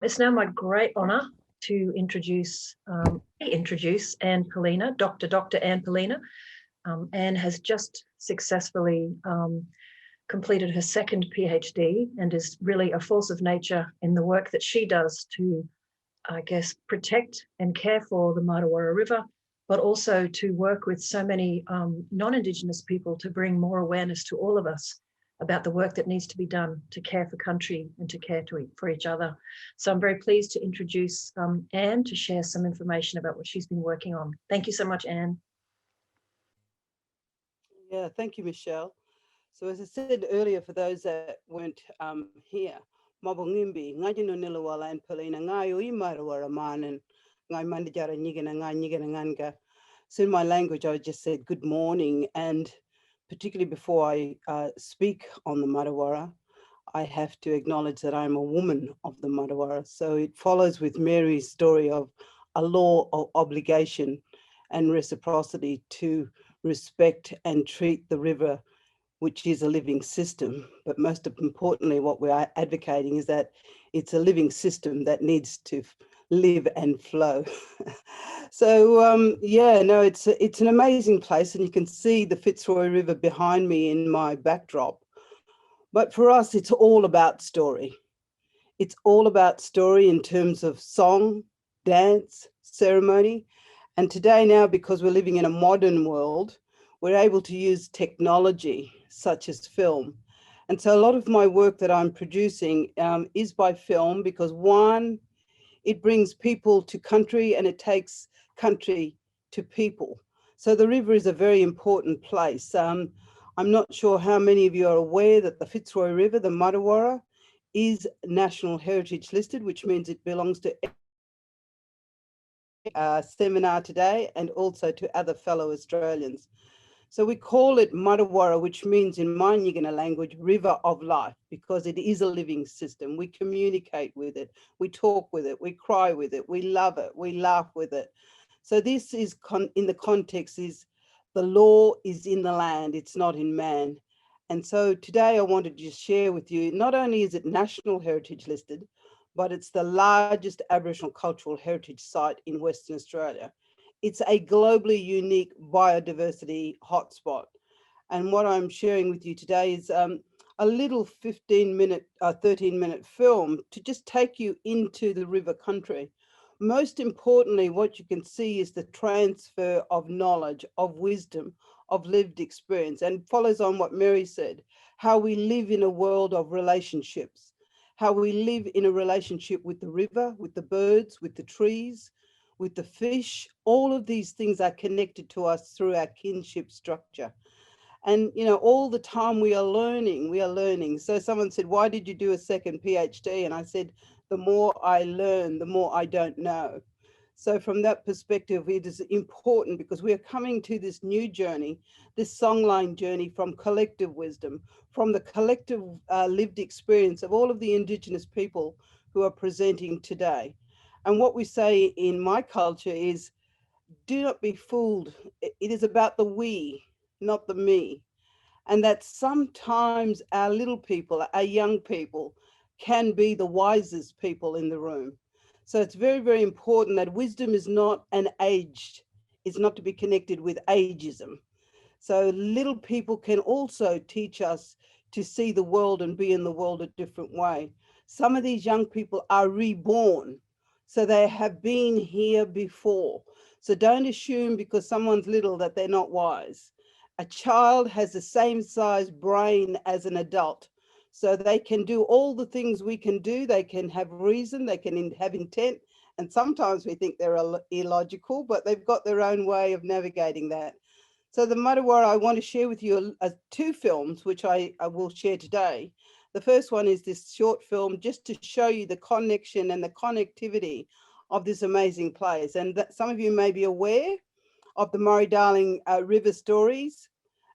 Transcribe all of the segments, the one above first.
It's now my great honour to introduce Anne Poelina, Dr. Anne Poelina. Anne has just successfully completed her second PhD and is really a force of nature in the work that she does to, I guess, protect and care for the Martuwarra River, but also to work with so many non-Indigenous people to bring more awareness to all of us about the work that needs to be done to care for country and to care for each other. So I'm very pleased to introduce Anne to share some information about what she's been working on. Thank you so much, Anne. Yeah, thank you, Michelle. So as I said earlier, for those that weren't here, Mabongimbi, Ngajino Nilawala and Poelina, Ngayo Imarawara Manan, Ngai Mandijara Nigana Nganga. So in my language, I just said good morning. And particularly before I speak on the Martuwarra, I have to acknowledge that I'm a woman of the Martuwarra. So it follows with Mary's story of a law of obligation and reciprocity to respect and treat the river, which is a living system. But most importantly, what we are advocating is that it's a living system that needs to live and flow. So yeah, no, it's an amazing place, and you can see the Fitzroy River behind me in my backdrop. But for us, it's all about story. It's all about story in terms of song, dance, ceremony. And today now, because we're living in a modern world, we're able to use technology such as film. And so a lot of my work that I'm producing is by film, because one, it brings people to country and it takes country to people. So the river is a very important place. I'm not sure how many of you are aware that the Fitzroy River, the Martuwarra, is National Heritage listed, which means it belongs to seminar today and also to other fellow Australians. So we call it Martuwarra, which means in my Nyigina language, river of life, because it is a living system. We communicate with it, we talk with it, we cry with it, we love it, we laugh with it. So this is in the context is the law is in the land, it's not in man. And so today I wanted to just share with you, not only is it National Heritage listed, but it's the largest Aboriginal cultural heritage site in Western Australia. It's a globally unique biodiversity hotspot. And what I'm sharing with you today is a little 13-minute film to just take you into the river country. Most importantly, what you can see is the transfer of knowledge, of wisdom, of lived experience, and follows on what Mary said, how we live in a world of relationships, how we live in a relationship with the river, with the birds, with the trees, with the fish. All of these things are connected to us through our kinship structure. And, you know, all the time we are learning. So someone said, why did you do a second PhD? And I said, the more I learn, the more I don't know. So from that perspective, it is important because we are coming to this new journey, this songline journey from collective wisdom, from the collective lived experience of all of the Indigenous people who are presenting today. And what we say in my culture is, do not be fooled. It is about the we, not the me. And that sometimes our little people, our young people, can be the wisest people in the room. So it's very, very important that wisdom is not an age, it's not to be connected with ageism. So little people can also teach us to see the world and be in the world a different way. Some of these young people are reborn, so they have been here before. So don't assume because someone's little that they're not wise. A child has the same size brain as an adult. So they can do all the things we can do. They can have reason, they can have intent. And sometimes we think they're illogical, but they've got their own way of navigating that. So the Martuwarra, I want to share with you two films, which I will share today. The first one is this short film just to show you the connection and the connectivity of this amazing place. And that some of you may be aware of the Murray-Darling River stories.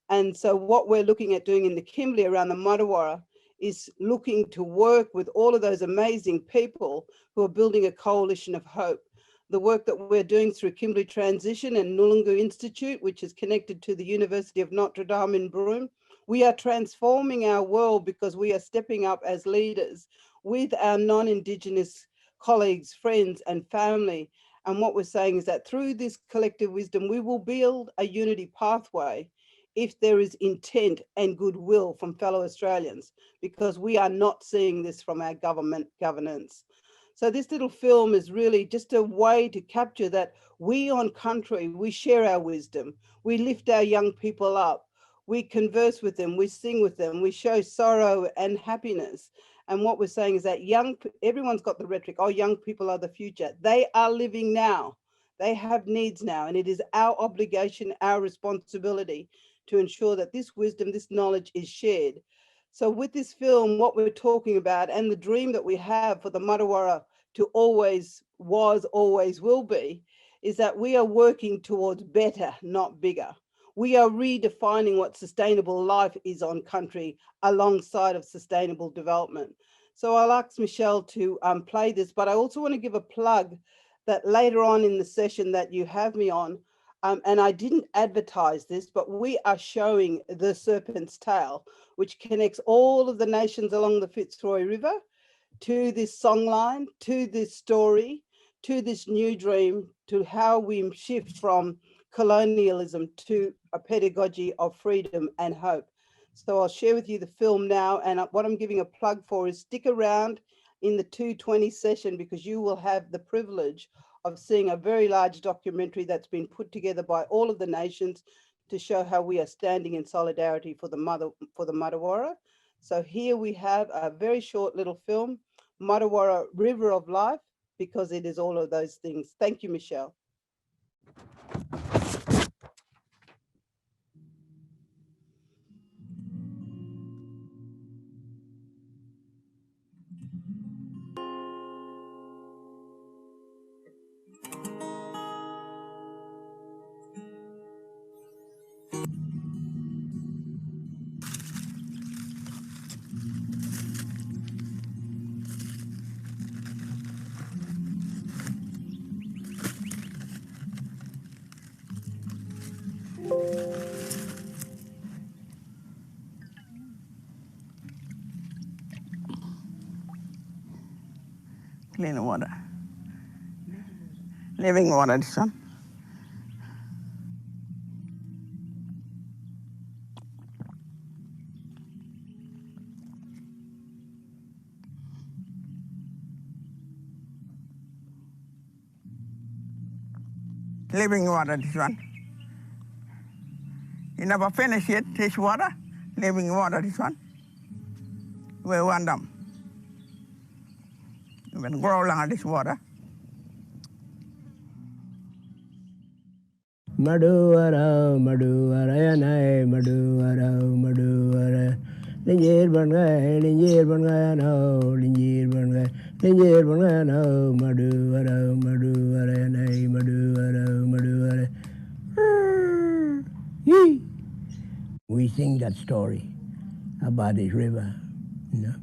And so what we're looking at doing in the Kimberley around the Martuwarra is looking to work with all of those amazing people who are building a coalition of hope. The work that we're doing through Kimberley Transition and Noongar Institute, which is connected to the University of Notre Dame in Broome, we are transforming our world because we are stepping up as leaders with our non-Indigenous colleagues, friends, and family. And what we're saying is that through this collective wisdom, we will build a unity pathway if there is intent and goodwill from fellow Australians, because we are not seeing this from our government governance. So this little film is really just a way to capture that we on country, we share our wisdom, we lift our young people up, we converse with them, we sing with them, we show sorrow and happiness. And what we're saying is that everyone's got the rhetoric, oh, young people are the future. They are living now. They have needs now. And it is our obligation, our responsibility to ensure that this wisdom, this knowledge is shared. So with this film, what we're talking about and the dream that we have for the Martuwarra to always was, always will be, is that we are working towards better, not bigger. We are redefining what sustainable life is on country alongside of sustainable development. So I'll ask Michelle to play this, but I also want to give a plug that later on in the session that you have me on, and I didn't advertise this, but we are showing the Serpent's Tail, which connects all of the nations along the Fitzroy River to this songline, to this story, to this new dream, to how we shift from colonialism to a pedagogy of freedom and hope. So I'll share with you the film now, and what I'm giving a plug for is stick around in the 2:20 session, because you will have the privilege of seeing a very large documentary that's been put together by all of the nations to show how we are standing in solidarity for the Martuwarra. So here we have a very short little film, Martuwarra River of Life, because it is all of those things. Thank you, Michelle. Clean water. Living water, this one. Living water, this one. You never finish it, this water. Living water, this one. We want them. You can grow along this water. Martuwarra, Martuwarra, yanai, Martuwarra, Martuwarra. Linjir bangai, no, linjir bangai, no, Martuwarra, Martuwarra, yanai, Martuwarra, Martuwarra. We sing that story about this river, you know.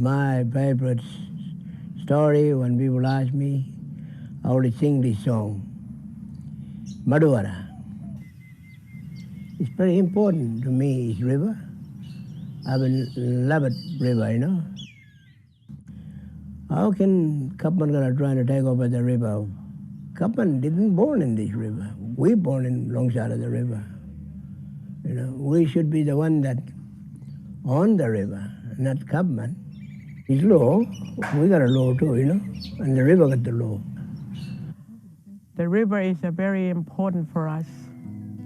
My favorite story, when people ask me, I always sing this song. Martuwarra. It's very important to me, this river. I love it river, you know. How can Kapman gonna try to take over the river? Kapman didn't born in this river. We born in alongside of the river. You know, we should be the one that on the river, not Kapman. It's law. We got a law too, you know, and the river got the law. The river is very important for us.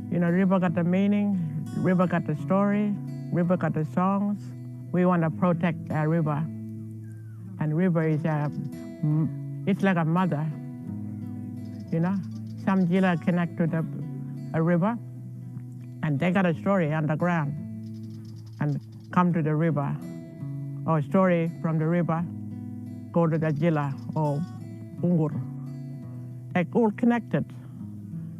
You know, river got the meaning, river got the story, river got the songs. We want to protect our river. And river is it's like a mother, you know. Some jila connect to a river, and they got a story underground and come to the river, or a story from the river, go to the jila or ungur. They're all connected,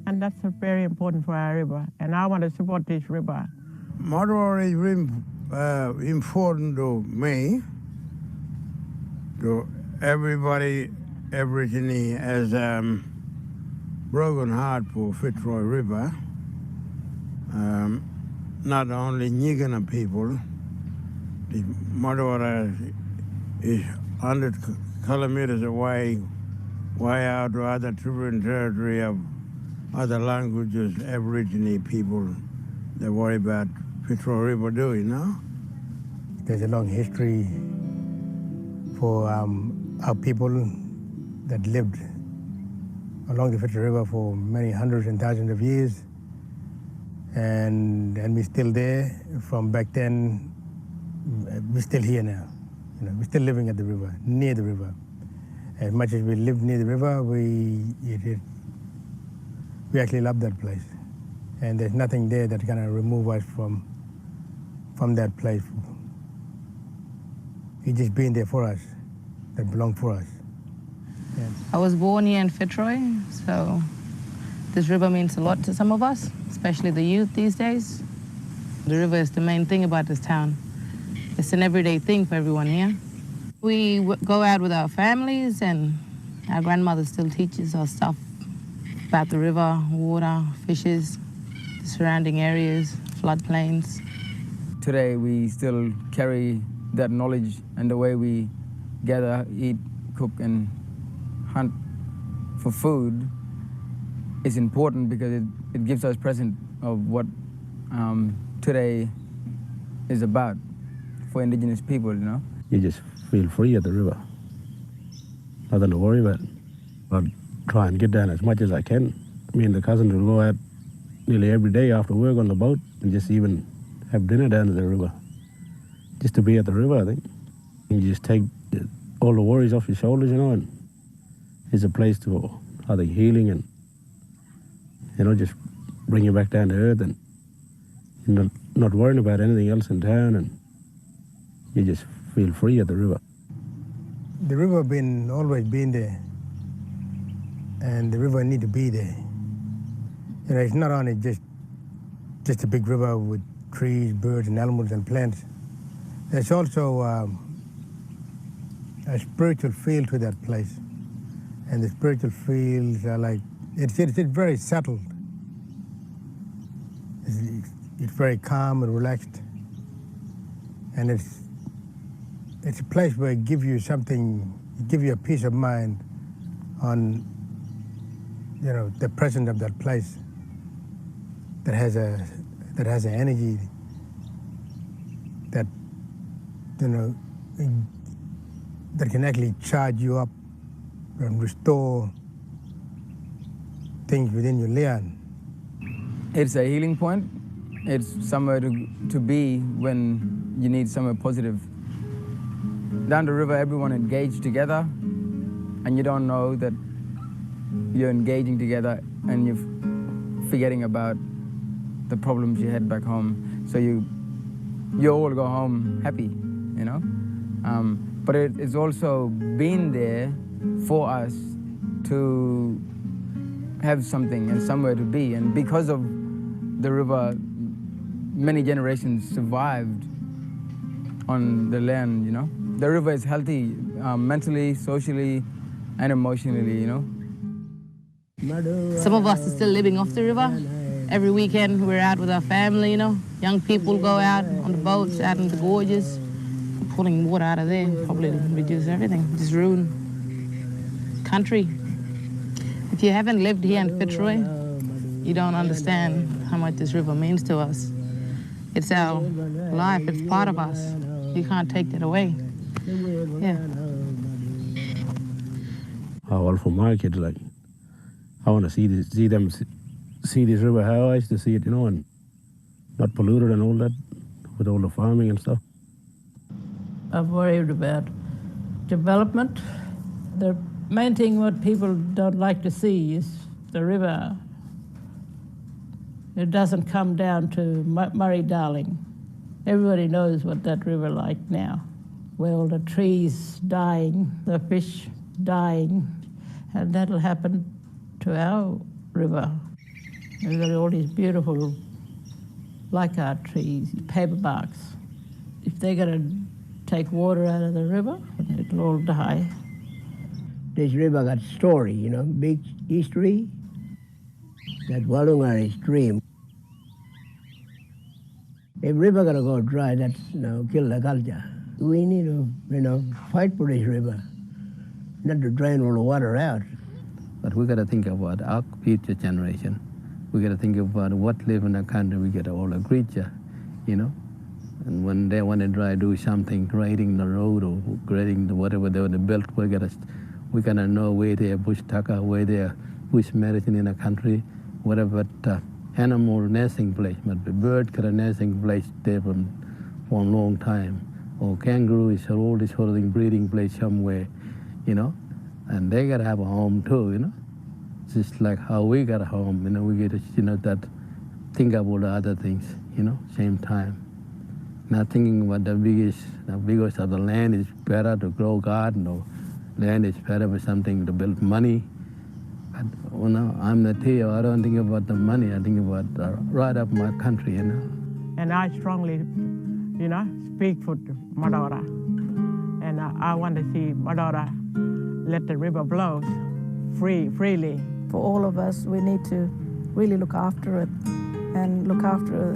and that's very important for our river, and I want to support this river. Martuwarra is very important to me, to everybody, everything as broken heart for Fitzroy River. Not only Nyigana people, the Martuwarra is 100 kilometers away, way out to other Tribune territory of other languages, Aborigine people. They worry about Fitzroy River do, you know? There's a long history for our people that lived along the Fitzroy River for many hundreds and thousands of years. And we're still there from back then. We're still here now. You know, we're still living at the river, near the river. As much as we live near the river, we actually love that place. And there's nothing there that's gonna remove us from that place. It's just been there for us, that belonged for us. Yeah. I was born here in Fitzroy, so this river means a lot to some of us, especially the youth these days. The river is the main thing about this town. It's an everyday thing for everyone here. We go out with our families, and our grandmother still teaches us stuff about the river, water, fishes, the surrounding areas, floodplains. Today we still carry that knowledge, and the way we gather, eat, cook and hunt for food is important because it gives us present of what today is about for Indigenous people, you know. You just feel free at the river. Nothing to worry about. I'll try and get down as much as I can. Me and the cousins will go out nearly every day after work on the boat and just even have dinner down at the river. Just to be at the river, I think. And you just take all the worries off your shoulders, you know, and it's a place to, I think, healing and, you know, just bring you back down to earth and not worrying about anything else in town, and you just feel free at the river. The river always been there, and the river need to be there. You know, it's not only just a big river with trees, birds, and animals and plants. There's also a spiritual feel to that place, and the spiritual feels are like it's very subtle. It's very calm and relaxed, and it's a place where it gives you something, it gives you a peace of mind on, you know, the presence of that place that has an energy that, you know, that can actually charge you up and restore things within your lian. It's a healing point. It's somewhere to be when you need somewhere positive. Down the river, everyone engaged together, and you don't know that you're engaging together and you're forgetting about the problems you had back home. So you all go home happy, you know? But it's also been there for us to have something and somewhere to be. And because of the river, many generations survived on the land, you know? The river is healthy mentally, socially, and emotionally, you know? Some of us are still living off the river. Every weekend we're out with our family, you know. Young people go out on the boats, out in the gorges. Pulling water out of there probably reduce everything, just ruin country. If you haven't lived here in Fitzroy, you don't understand how much this river means to us. It's our life, it's part of us. You can't take that away. Yeah. All for my kids, like, I want to see them see this river how I used to see it, you know, and not polluted and all that with all the farming and stuff. I'm worried about development. The main thing what people don't like to see is the river. It doesn't come down to Murray-Darling. Everybody knows what that river like now. Well, the trees dying, the fish dying, and that'll happen to our river. We've got all these beautiful leichhardt trees, paper barks. If they're going to take water out of the river, it'll all die. This river got story, you know, big history. That Walungari stream. If river gonna go dry, that's, you know, kill the culture. We need to, fight for this river, not to drain all the water out. But we got to think about our future generation. We got to think about what live in the country. We got all a creature, And when they want to try to do something, grading the road or grading whatever they want to build, we gotta know where they are bush tucker, where they are bush medicine in the country, whatever animal nesting place, but the bird got a nesting place there for a long time, or kangaroos or all this sort of thing, breeding place somewhere, and they gotta have a home too, Just like how we got a home, we get that think about the other things, same time. Not thinking about the biggest of the land is better to grow garden, or land is better for something to build money. But, I'm the Theo. I don't think about the money. I think about right up my country, And I strongly, speak for Martuwarra. And I want to see Martuwarra let the river flow freely. For all of us, we need to really look after it and look after,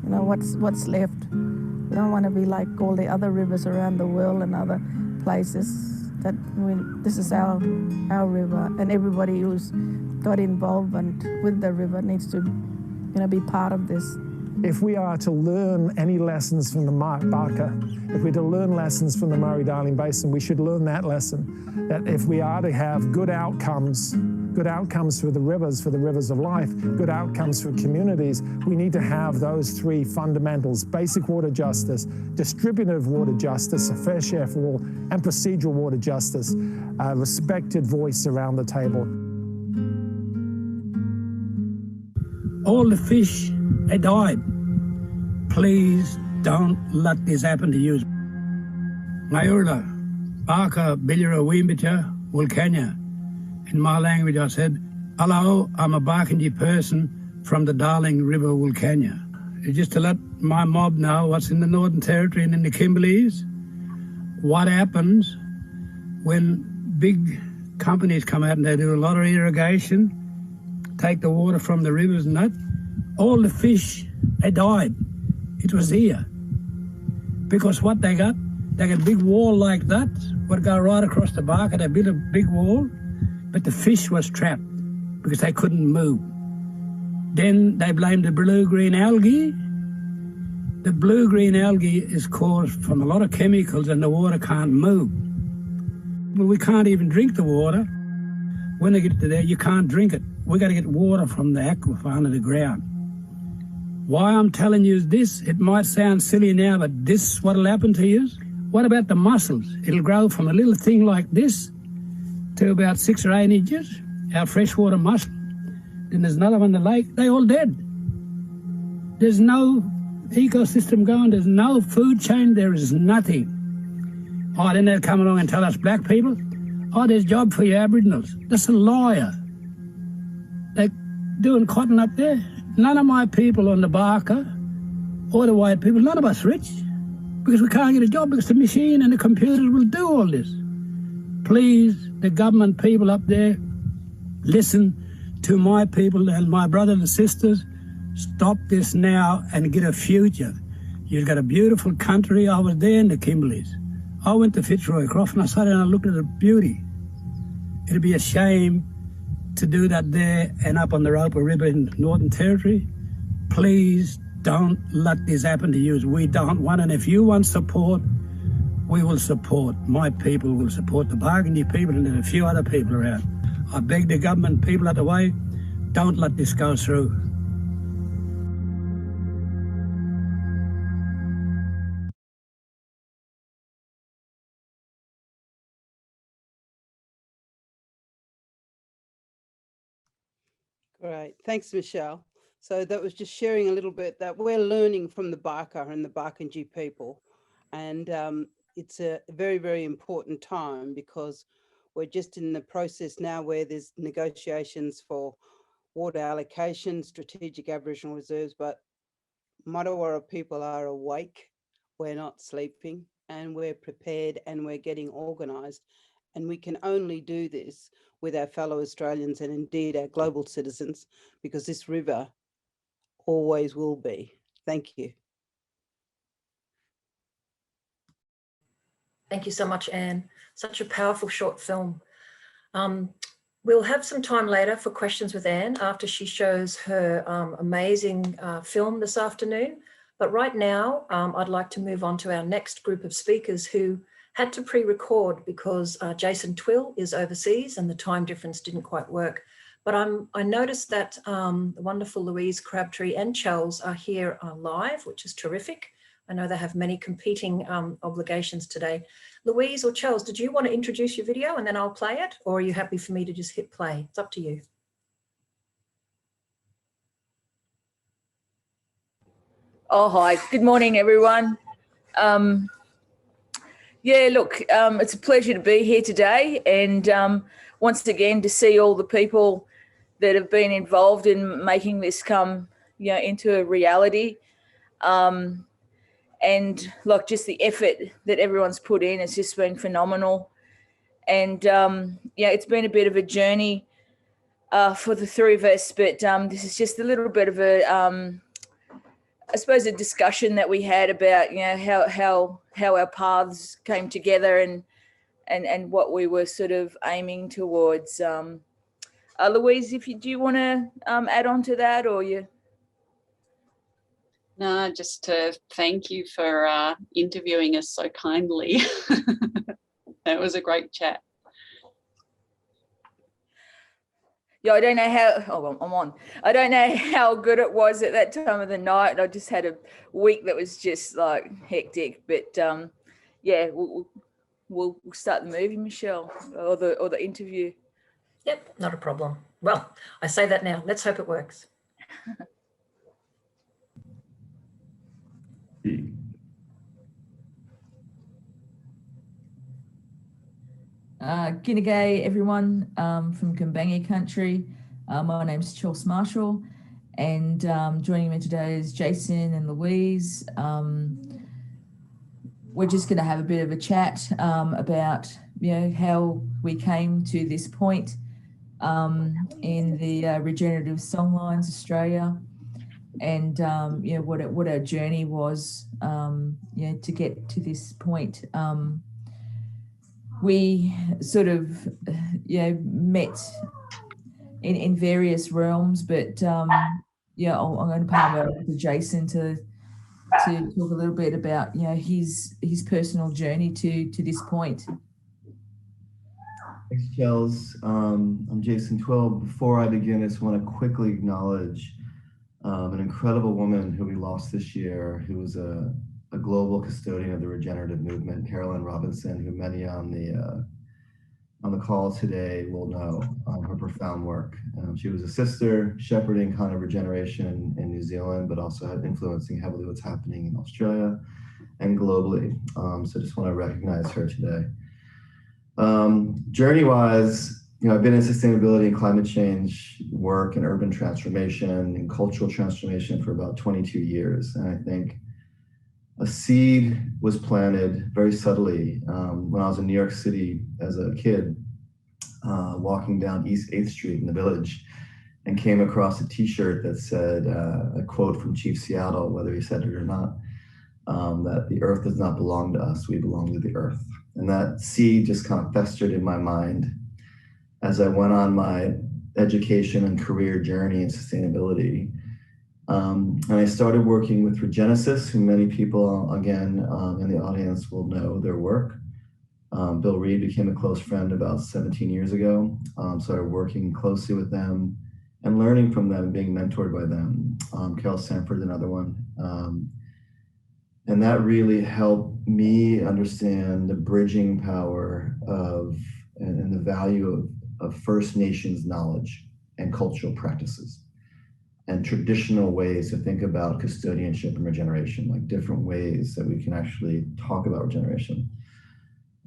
what's left. We don't want to be like all the other rivers around the world and other places. This is our river, and everybody who's got involvement with the river needs to, be part of this. If we are to learn any lessons from the Barker, if we're to learn lessons from the Murray-Darling Basin, we should learn that lesson, that if we are to have good outcomes for the rivers of life, good outcomes for communities, we need to have those three fundamentals: basic water justice, distributive water justice, a fair share for all, and procedural water justice, a respected voice around the table. All the fish, they died. Please don't let this happen to you. Mayurla, Barker, Billera, Wimbita, Wilcannia. In my language, I said, hello, I'm a Barkindji person from the Darling River, Wilcannia. Just to let my mob know what's in the Northern Territory and in the Kimberleys, what happens when big companies come out and they do a lot of irrigation, take the water from the rivers and that, all the fish, they died. It was here. Because what they got a big wall like that, would go right across the Barker, they built a big wall, but the fish was trapped because they couldn't move. Then they blamed the blue-green algae. The blue-green algae is caused from a lot of chemicals and the water can't move. Well, we can't even drink the water. When they get to there, you can't drink it. We got to get water from the aquifer under the ground. Why I'm telling you this, it might sound silly now, but this is what'll happen to you. What about the mussels? It'll grow from a little thing like this to about 6 or 8 inches, our freshwater mussel. Then there's another one in the lake, they all dead. There's no ecosystem going, there's no food chain, there is nothing. Oh, then they'll come along and tell us black people, oh, there's job for you Aboriginals. That's a liar. They're doing cotton up there. None of my people on the Barker or the white people, none of us rich, because we can't get a job because the machine and the computers will do all this. Please, the government people up there, listen to my people and my brothers and sisters. Stop this now and get a future. You've got a beautiful country. I was there in the Kimberleys. I went to Fitzroy Croft and I sat down and looked at the beauty. It'd be a shame to do that there and up on the Roper River in the Northern Territory. Please don't let this happen to you. We don't want, and if you want support, we will support. My people will support the Barkindji people and there's a few other people around. I beg the government people out the way, don't let this go through. Great, thanks, Michelle. So that was just sharing a little bit that we're learning from the Barker and the Barkindji people. And it's a very, very important time because we're just in the process now where there's negotiations for water allocation, strategic Aboriginal reserves, but Martuwarra people are awake, we're not sleeping, and we're prepared and we're getting organised. And we can only do this with our fellow Australians and indeed our global citizens, because this river always will be. Thank you. Thank you so much, Anne. Such a powerful short film. We'll have some time later for questions with Anne after she shows her amazing film this afternoon. But right now, I'd like to move on to our next group of speakers who had to pre-record because Jason Twill is overseas and the time difference didn't quite work. But I noticed that the wonderful Louise, Crabtree and Chels are here live, which is terrific. I know they have many competing obligations today. Louise or Chels, did you want to introduce your video and then I'll play it? Or are you happy for me to just hit play? It's up to you. Oh, hi. Good morning, everyone. Yeah, look, it's a pleasure to be here today and once again to see all the people that have been involved in making this come, you know, into a reality. And like just the effort that everyone's put in, it's just been phenomenal. And yeah, it's been a bit of a journey for the three of us, but this is just a little bit of a, I suppose, a discussion that we had about, you know, how our paths came together and what we were sort of aiming towards. Louise, do you want to add on to that, or you? No, just to thank you for interviewing us so kindly. It was a great chat. Yeah, I don't know how, oh, I'm on. I don't know how good it was at that time of the night. I just had a week that was just like hectic, but yeah, we'll start the movie, Michelle, or the interview. Yep, not a problem. Well, I say that now. Let's hope it works. G'day everyone from Kumbangi country. My name's Chels Marshall and joining me today is Jason and Louise. We're just going to have a bit of a chat about, you know, how we came to this point in the Regenerative Songlines Australia and you know, what our journey was, you know, to get to this point. We sort of, you know, met in various realms, but yeah, I'm going to pass it over to Jason to talk a little bit about, you know, his personal journey to this point. Thanks, Chels. I'm Jason Twill. Before I begin, I just want to quickly acknowledge an incredible woman who we lost this year, who was a global custodian of the regenerative movement, Carolyn Robinson, who many on the call today will know her profound work. She was a sister shepherding kind of regeneration in New Zealand, but also influencing heavily what's happening in Australia and globally. So just want to recognize her today. Journey-wise, you know, I've been in sustainability and climate change work and urban transformation and cultural transformation for about 22 years. And I think a seed was planted very subtly when I was in New York City as a kid, walking down East 8th Street in the Village, and came across a t-shirt that said, a quote from Chief Seattle, whether he said it or not, that the earth does not belong to us, we belong to the earth. And that seed just kind of festered in my mind as I went on my education and career journey in sustainability. And I started working with Regenesis, who many people, again, in the audience will know their work. Bill Reed became a close friend about 17 years ago. Started working closely with them and learning from them, being mentored by them. Carol Sanford, another one. And that really helped me understand the bridging power of and the value of First Nations knowledge and cultural practices, and traditional ways to think about custodianship and regeneration, like different ways that we can actually talk about regeneration.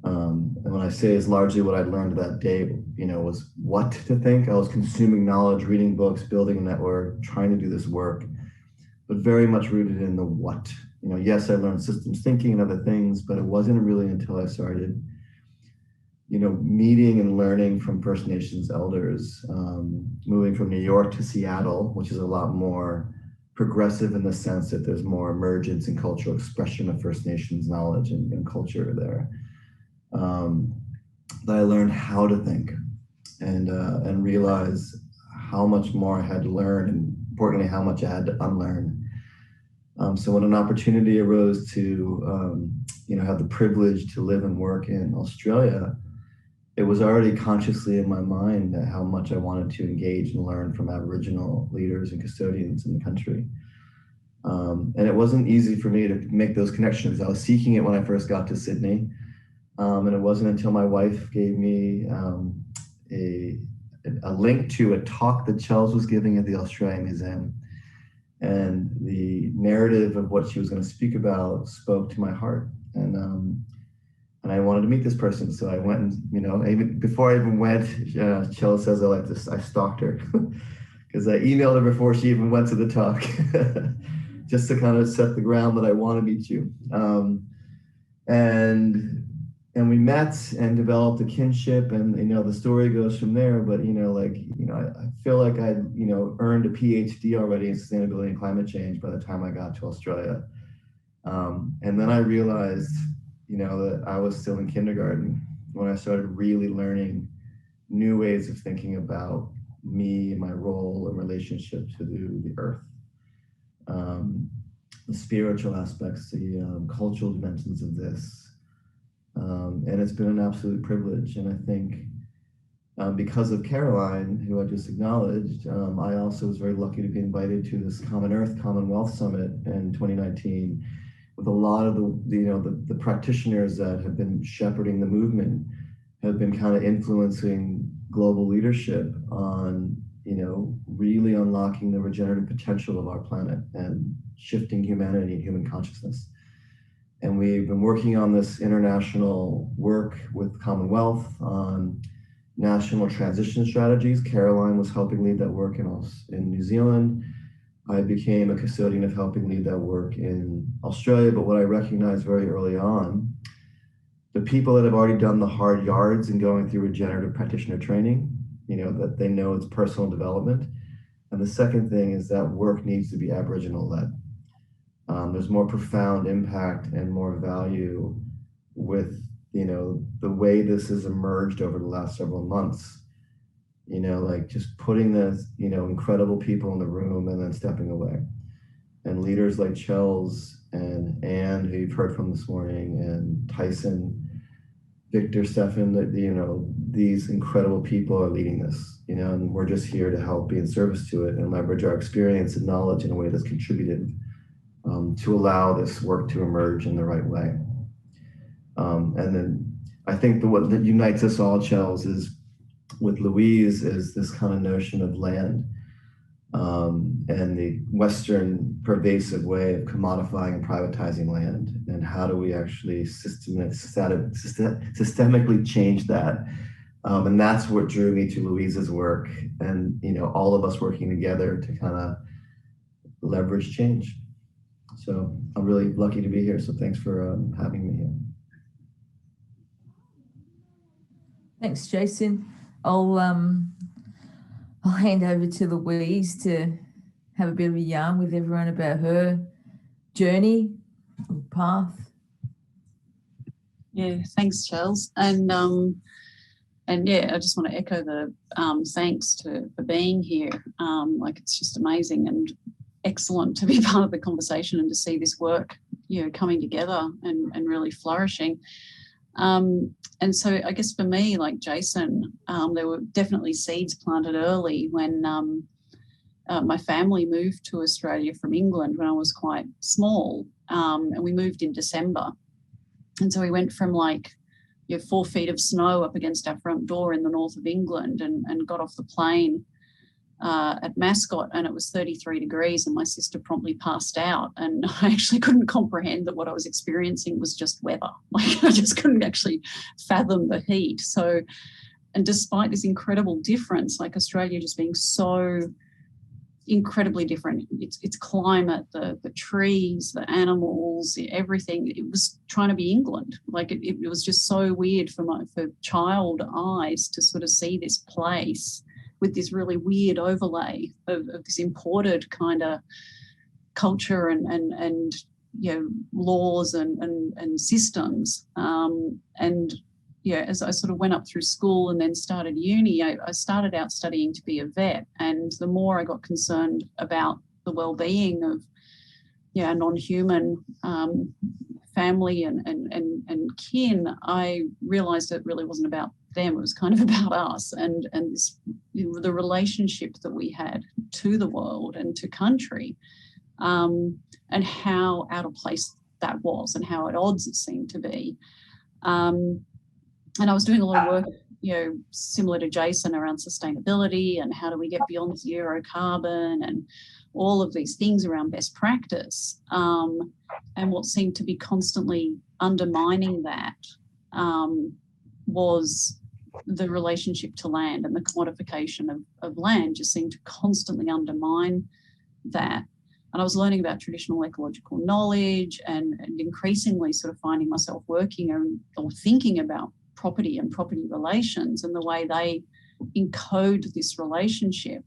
And when I say is largely what I learned that day, you know, was what to think. I was consuming knowledge, reading books, building a network, trying to do this work, but very much rooted in the what. You know, yes, I learned systems thinking and other things, but it wasn't really until I started, you know, meeting and learning from First Nations elders, moving from New York to Seattle, which is a lot more progressive in the sense that there's more emergence and cultural expression of First Nations knowledge and culture there. that I learned how to think and realize how much more I had to learn, and importantly, how much I had to unlearn. So when an opportunity arose to, have the privilege to live and work in Australia, it was already consciously in my mind that how much I wanted to engage and learn from Aboriginal leaders and custodians in the country. And it wasn't easy for me to make those connections. I was seeking it when I first got to Sydney. And it wasn't until my wife gave me a link to a talk that Chels was giving at the Australian Museum. And the narrative of what she was going to speak about spoke to my heart. And I wanted to meet this person. So I went and, even before I even went, Chels says I stalked her because I emailed her before she even went to the talk just to kind of set the ground that I want to meet you. And we met and developed a kinship, and the story goes from there. But I feel like I earned a PhD already in sustainability and climate change by the time I got to Australia. And then I realized that I was still in kindergarten when I started really learning new ways of thinking about me and my role and relationship to the earth, the spiritual aspects, the cultural dimensions of this. And it's been an absolute privilege. And I think because of Caroline, who I just acknowledged, I also was very lucky to be invited to this Common Earth, Commonwealth Summit in 2019 with a lot of the practitioners that have been shepherding the movement, have been kind of influencing global leadership on, really unlocking the regenerative potential of our planet and shifting humanity and human consciousness. And we've been working on this international work with Commonwealth on national transition strategies. Caroline was helping lead that work in New Zealand. I became a custodian of helping lead that work in Australia. But what I recognized very early on, the people that have already done the hard yards in going through regenerative practitioner training, that they know it's personal development. And the second thing is that work needs to be Aboriginal led. There's more profound impact and more value with, the way this has emerged over the last several months. Just putting the, incredible people in the room and then stepping away. And leaders like Chels and Anne, who you've heard from this morning, and Tyson, Victor, Stefan, these incredible people are leading this, and we're just here to help be in service to it and leverage our experience and knowledge in a way that's contributed to allow this work to emerge in the right way. And then I think what unites us all, Chels, is with Louise is this kind of notion of land and the Western pervasive way of commodifying and privatizing land, and how do we actually systemically change that. And that's what drew me to Louise's work, and all of us working together to kind of leverage change. So I'm really lucky to be here. So thanks for having me here. Thanks, Jason. I'll hand over to Louise to have a bit of a yarn with everyone about her journey, path. Yeah, thanks, Chels. And yeah, I just want to echo the thanks for being here. It's just amazing and excellent to be part of the conversation and to see this work, coming together and really flourishing. And so I guess for me, like Jason, there were definitely seeds planted early when my family moved to Australia from England when I was quite small, and we moved in December. And so we went from 4 feet of snow up against our front door in the north of England and got off the plane at Mascot, and it was 33 degrees, and my sister promptly passed out, and I actually couldn't comprehend that what I was experiencing was just weather. I just couldn't actually fathom the heat. So, and despite this incredible difference, Australia just being so incredibly different, its climate, the trees, the animals, everything, it was trying to be England. It was just so weird for child eyes to sort of see this place with this really weird overlay of this imported kind of culture and laws and systems. And as I sort of went up through school and then started uni, I started out studying to be a vet. And the more I got concerned about the well-being of a non-human family and kin, I realised it really wasn't about them. It was kind of about us and this, the relationship that we had to the world and to country, and how out of place that was and how at odds it seemed to be. And I was doing a lot of work, similar to Jason, around sustainability and how do we get beyond zero carbon and all of these things around best practice. And what seemed to be constantly undermining that was the relationship to land, and the commodification of land just seemed to constantly undermine that. And I was learning about traditional ecological knowledge and increasingly sort of finding myself working or thinking about property and property relations and the way they encode this relationship,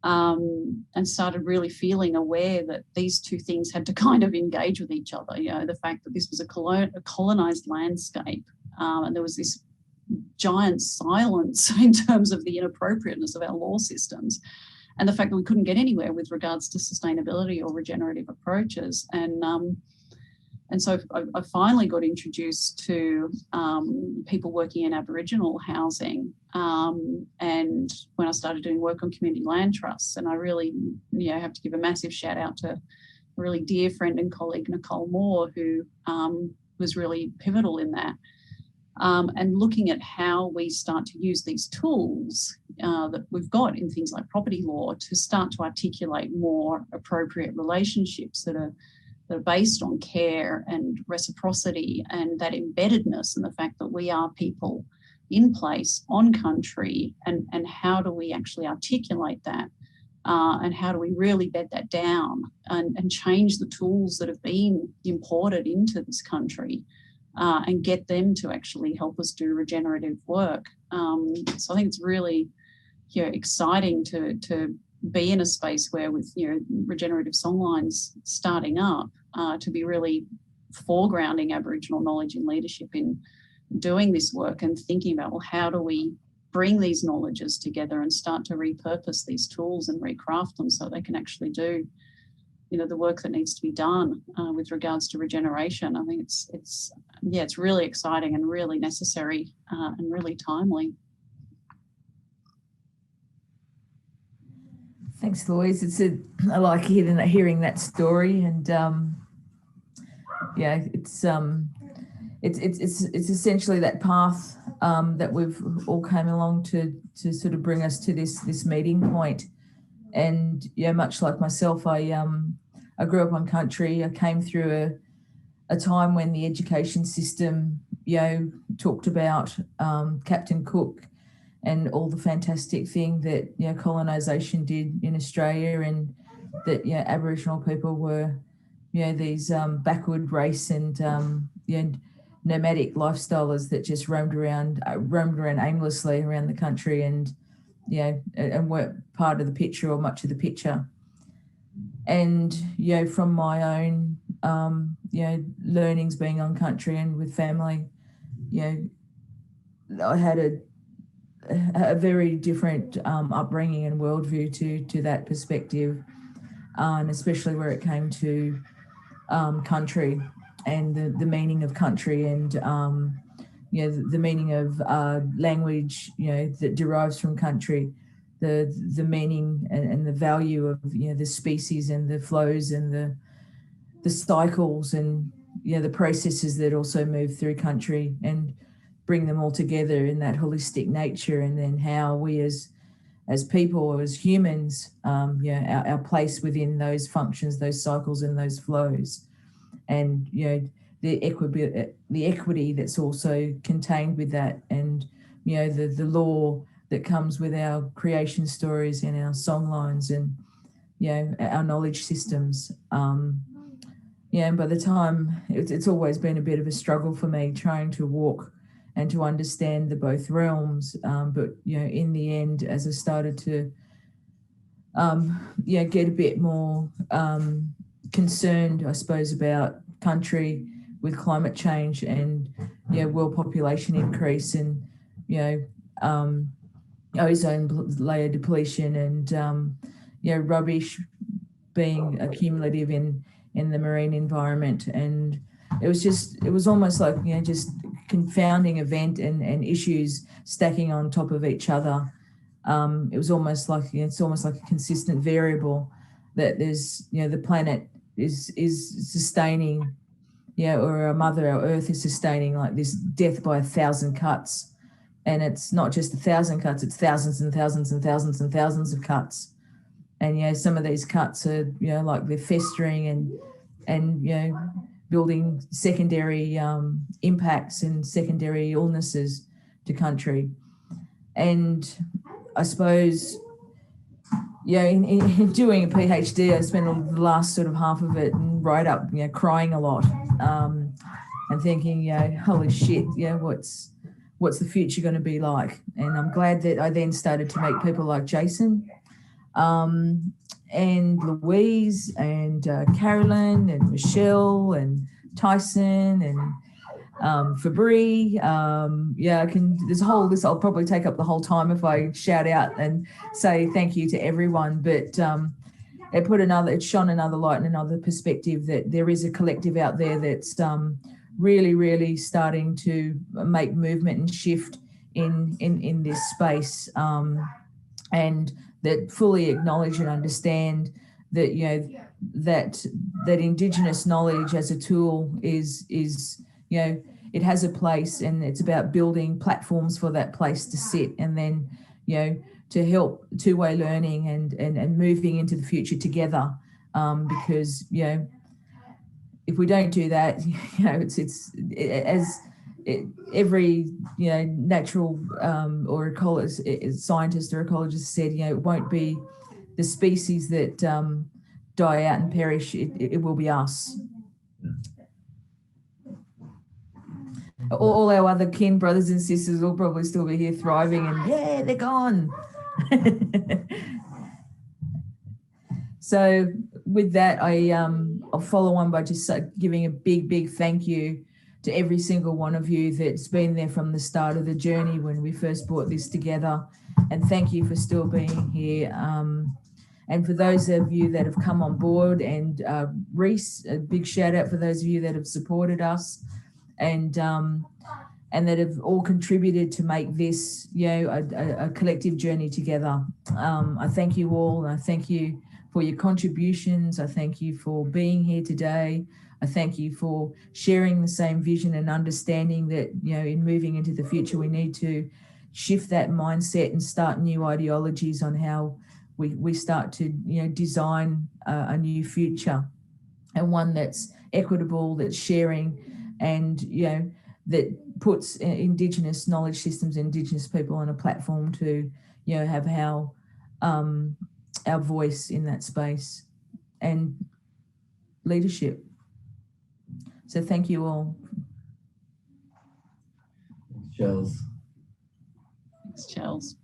and started really feeling aware that these two things had to kind of engage with each other. The fact that this was a colonized landscape, and there was this giant silence in terms of the inappropriateness of our law systems, and the fact that we couldn't get anywhere with regards to sustainability or regenerative approaches. And so I finally got introduced to people working in Aboriginal housing, and when I started doing work on community land trusts. And I really have to give a massive shout out to a really dear friend and colleague, Nicole Moore, who was really pivotal in that. And looking at how we start to use these tools that we've got in things like property law to start to articulate more appropriate relationships that are based on care and reciprocity and that embeddedness, and the fact that we are people in place on country, and how do we actually articulate that, and how do we really bed that down and change the tools that have been imported into this country, and get them to actually help us do regenerative work. So I think it's really exciting to be in a space where, with Regenerative Songlines starting up, to be really foregrounding Aboriginal knowledge and leadership in doing this work and thinking about, well, how do we bring these knowledges together and start to repurpose these tools and recraft them so they can actually do the work that needs to be done with regards to regeneration. I think it's really exciting and really necessary, and really timely. Thanks, Louise. I like hearing that story, and it's essentially that path that we've all came along to sort of bring us to this meeting point. And much like myself, I grew up on country. I came through a time when the education system talked about Captain Cook and all the fantastic thing that colonisation did in Australia, and that Aboriginal people were these backward race and nomadic lifestylers that just roamed around aimlessly around the country, and weren't part of the picture or much of the picture. And from my own learnings being on country and with family, I had a very different upbringing and worldview to that perspective, and especially where it came to country and the meaning of country, and the meaning of language that derives from country, the meaning and the value of the species and the flows and the cycles and the processes that also move through country, and bring them all together in that holistic nature. And then how we as people, as humans, our place within those functions, those cycles and those flows, and the equity that's also contained with that, and the law that comes with our creation stories and our songlines and our knowledge systems. And by the time, it's always been a bit of a struggle for me trying to walk and to understand the both realms. But in the end, as I started to get a bit more concerned, I suppose, about country, with climate change and world population increase and ozone layer depletion and rubbish being accumulative in the marine environment. And it was almost like just confounding event and issues stacking on top of each other. It was almost like it's almost like a consistent variable that there's the planet is sustaining or our Earth is sustaining like this death by 1,000 cuts. And it's not just 1,000 cuts, it's thousands and thousands and thousands and thousands of cuts. And some of these cuts are like they're festering and building secondary impacts and secondary illnesses to country. And I suppose in doing a PhD, I spent the last sort of half of it and right up crying a lot and thinking holy shit, what's the future going to be like? And I'm glad that I then started to meet people like Jason and Louise and Carolyn and Michelle and Tyson and Fabri. There's a whole list. I'll probably take up the whole time if I shout out and say thank you to everyone. But it shone another light and another perspective that there is a collective out there that's really, really starting to make movement and shift in this space, and that fully acknowledge and understand that that Indigenous knowledge as a tool is it has a place, and it's about building platforms for that place to sit, and then to help two-way learning and moving into the future together, because if we don't do that, every natural or scientist or ecologist said, it won't be the species that die out and perish. It will be us. All our other kin, brothers and sisters, will probably still be here thriving, and they're gone. So with that, I'll follow on by just giving a big thank you to every single one of you that's been there from the start of the journey when we first brought this together. And thank you for still being here. And for those of you that have come on board, and Reese, a big shout out for those of you that have supported us and that have all contributed to make this, a collective journey together. I thank you all, and I thank you for your contributions. I thank you for being here today. I thank you for sharing the same vision and understanding that, in moving into the future, we need to shift that mindset and start new ideologies on how we start to, design a new future, and one that's equitable, that's sharing, and, that puts Indigenous knowledge systems, Indigenous people on a platform to, have our voice in that space and leadership. So thank you all. Chels. Thanks, Chels.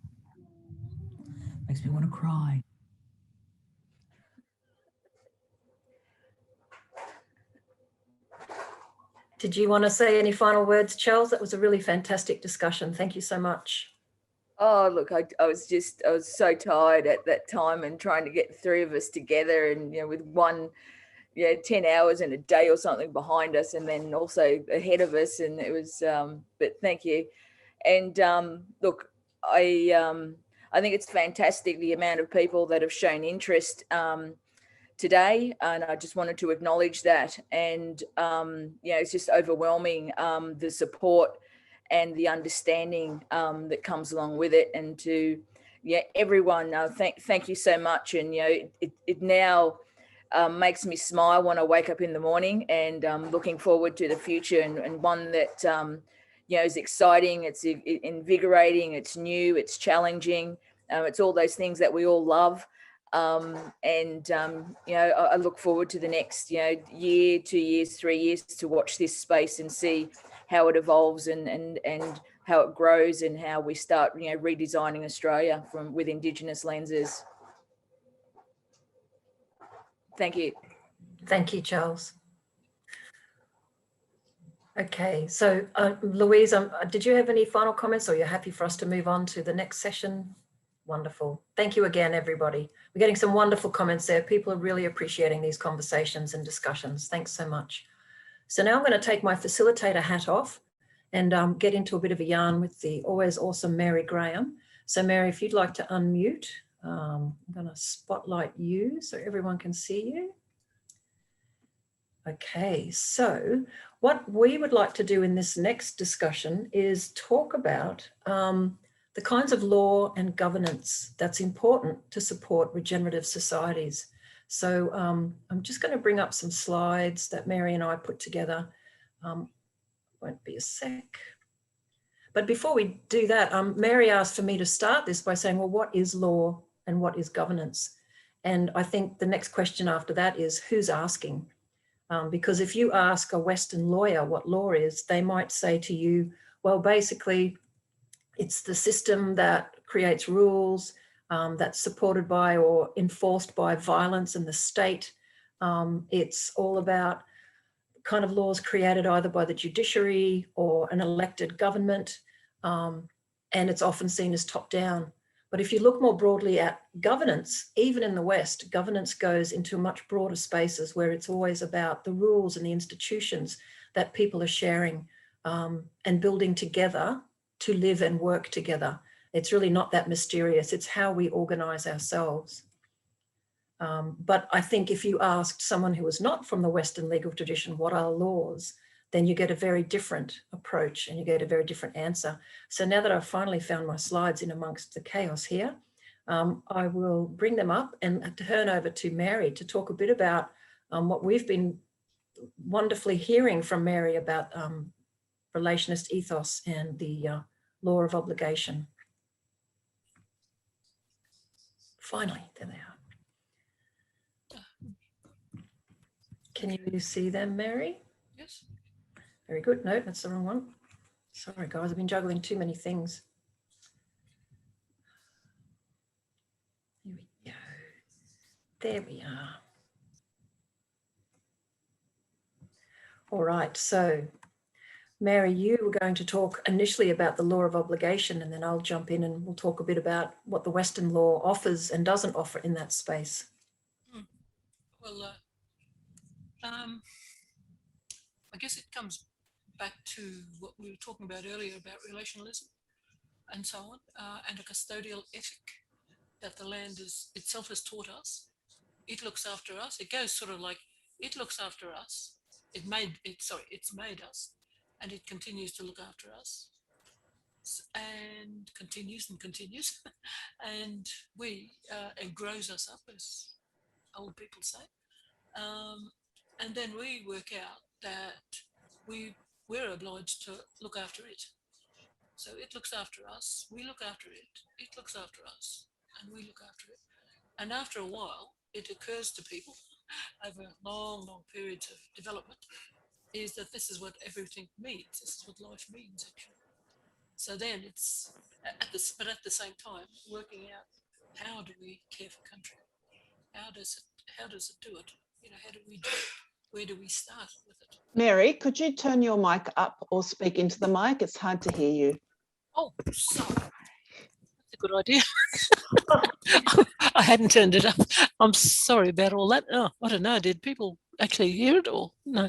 Makes me want to cry. Did you want to say any final words, Chels? That was a really fantastic discussion. Thank you so much. Oh, look, I was so tired at that time and trying to get the three of us together, and, with one, 10 hours and a day or something behind us, and then also ahead of us. And it was, but thank you. And look, I think it's fantastic, the amount of people that have shown interest today, and I just wanted to acknowledge that. And it's just overwhelming, the support and the understanding that comes along with it. And to everyone, thank you so much. And it now makes me smile when I wake up in the morning, and looking forward to the future, and one that is exciting, it's invigorating, it's new, it's challenging, it's all those things that we all love. I look forward to the next year, 2 years, 3 years to watch this space and see how it evolves and how it grows, and how we start redesigning Australia with Indigenous lenses. Thank you. Thank you, Charles. Okay, so Louise, did you have any final comments, or you're happy for us to move on to the next session? Wonderful. Thank you again, everybody. We're getting some wonderful comments there. People are really appreciating these conversations and discussions. Thanks so much. So now I'm going to take my facilitator hat off and get into a bit of a yarn with the always awesome Mary Graham. So Mary, if you'd like to unmute, I'm going to spotlight you so everyone can see you. Okay, so what we would like to do in this next discussion is talk about the kinds of law and governance that's important to support regenerative societies. So I'm just going to bring up some slides that Mary and I put together. Won't be a sec. But before we do that, Mary asked for me to start this by saying, well, what is law and what is governance? And I think the next question after that is, who's asking? Because if you ask a Western lawyer what law is, they might say to you, well, basically, it's the system that creates rules that's supported by or enforced by violence and the state. It's all about kind of laws created either by the judiciary or an elected government, and it's often seen as top down. But if you look more broadly at governance, even in the West, governance goes into much broader spaces where it's always about the rules and the institutions that people are sharing and building together to live and work together. It's really not that mysterious. It's how we organize ourselves. But I think if you asked someone who was not from the Western legal tradition, what are laws, then you get a very different approach and you get a very different answer. So now that I've finally found my slides in amongst the chaos here, I will bring them up and turn over to Mary to talk a bit about what we've been wonderfully hearing from Mary about relationist ethos and the law of obligation. Finally, there they are. Can you see them, Mary? Yes. Very good. No, that's the wrong one. Sorry, guys, I've been juggling too many things. Here we go. There we are. All right, so Mary, you were going to talk initially about the law of obligation, and then I'll jump in and we'll talk a bit about what the Western law offers and doesn't offer in that space. Well, I guess it comes back to what we were talking about earlier about relationalism and so on, and a custodial ethic that the land itself has taught us. It looks after us. It goes sort of like, it looks after us. It's made us, and it continues to look after us, and continues, and it grows us up, as old people say. And then we work out that we're obliged to look after it. So it looks after us, we look after it, it looks after us, and we look after it. And after a while, it occurs to people over long, long periods of development, is that this is what everything means. This is what life means, actually. So then it's, but at the same time, working out how do we care for country? How does it do it? You know, how do we do it? Where do we start with it? Mary, could you turn your mic up or speak into the mic? It's hard to hear you. Oh, sorry. That's a good idea. I hadn't turned it up. I'm sorry about all that. Oh, I don't know. Did people actually hear it or no?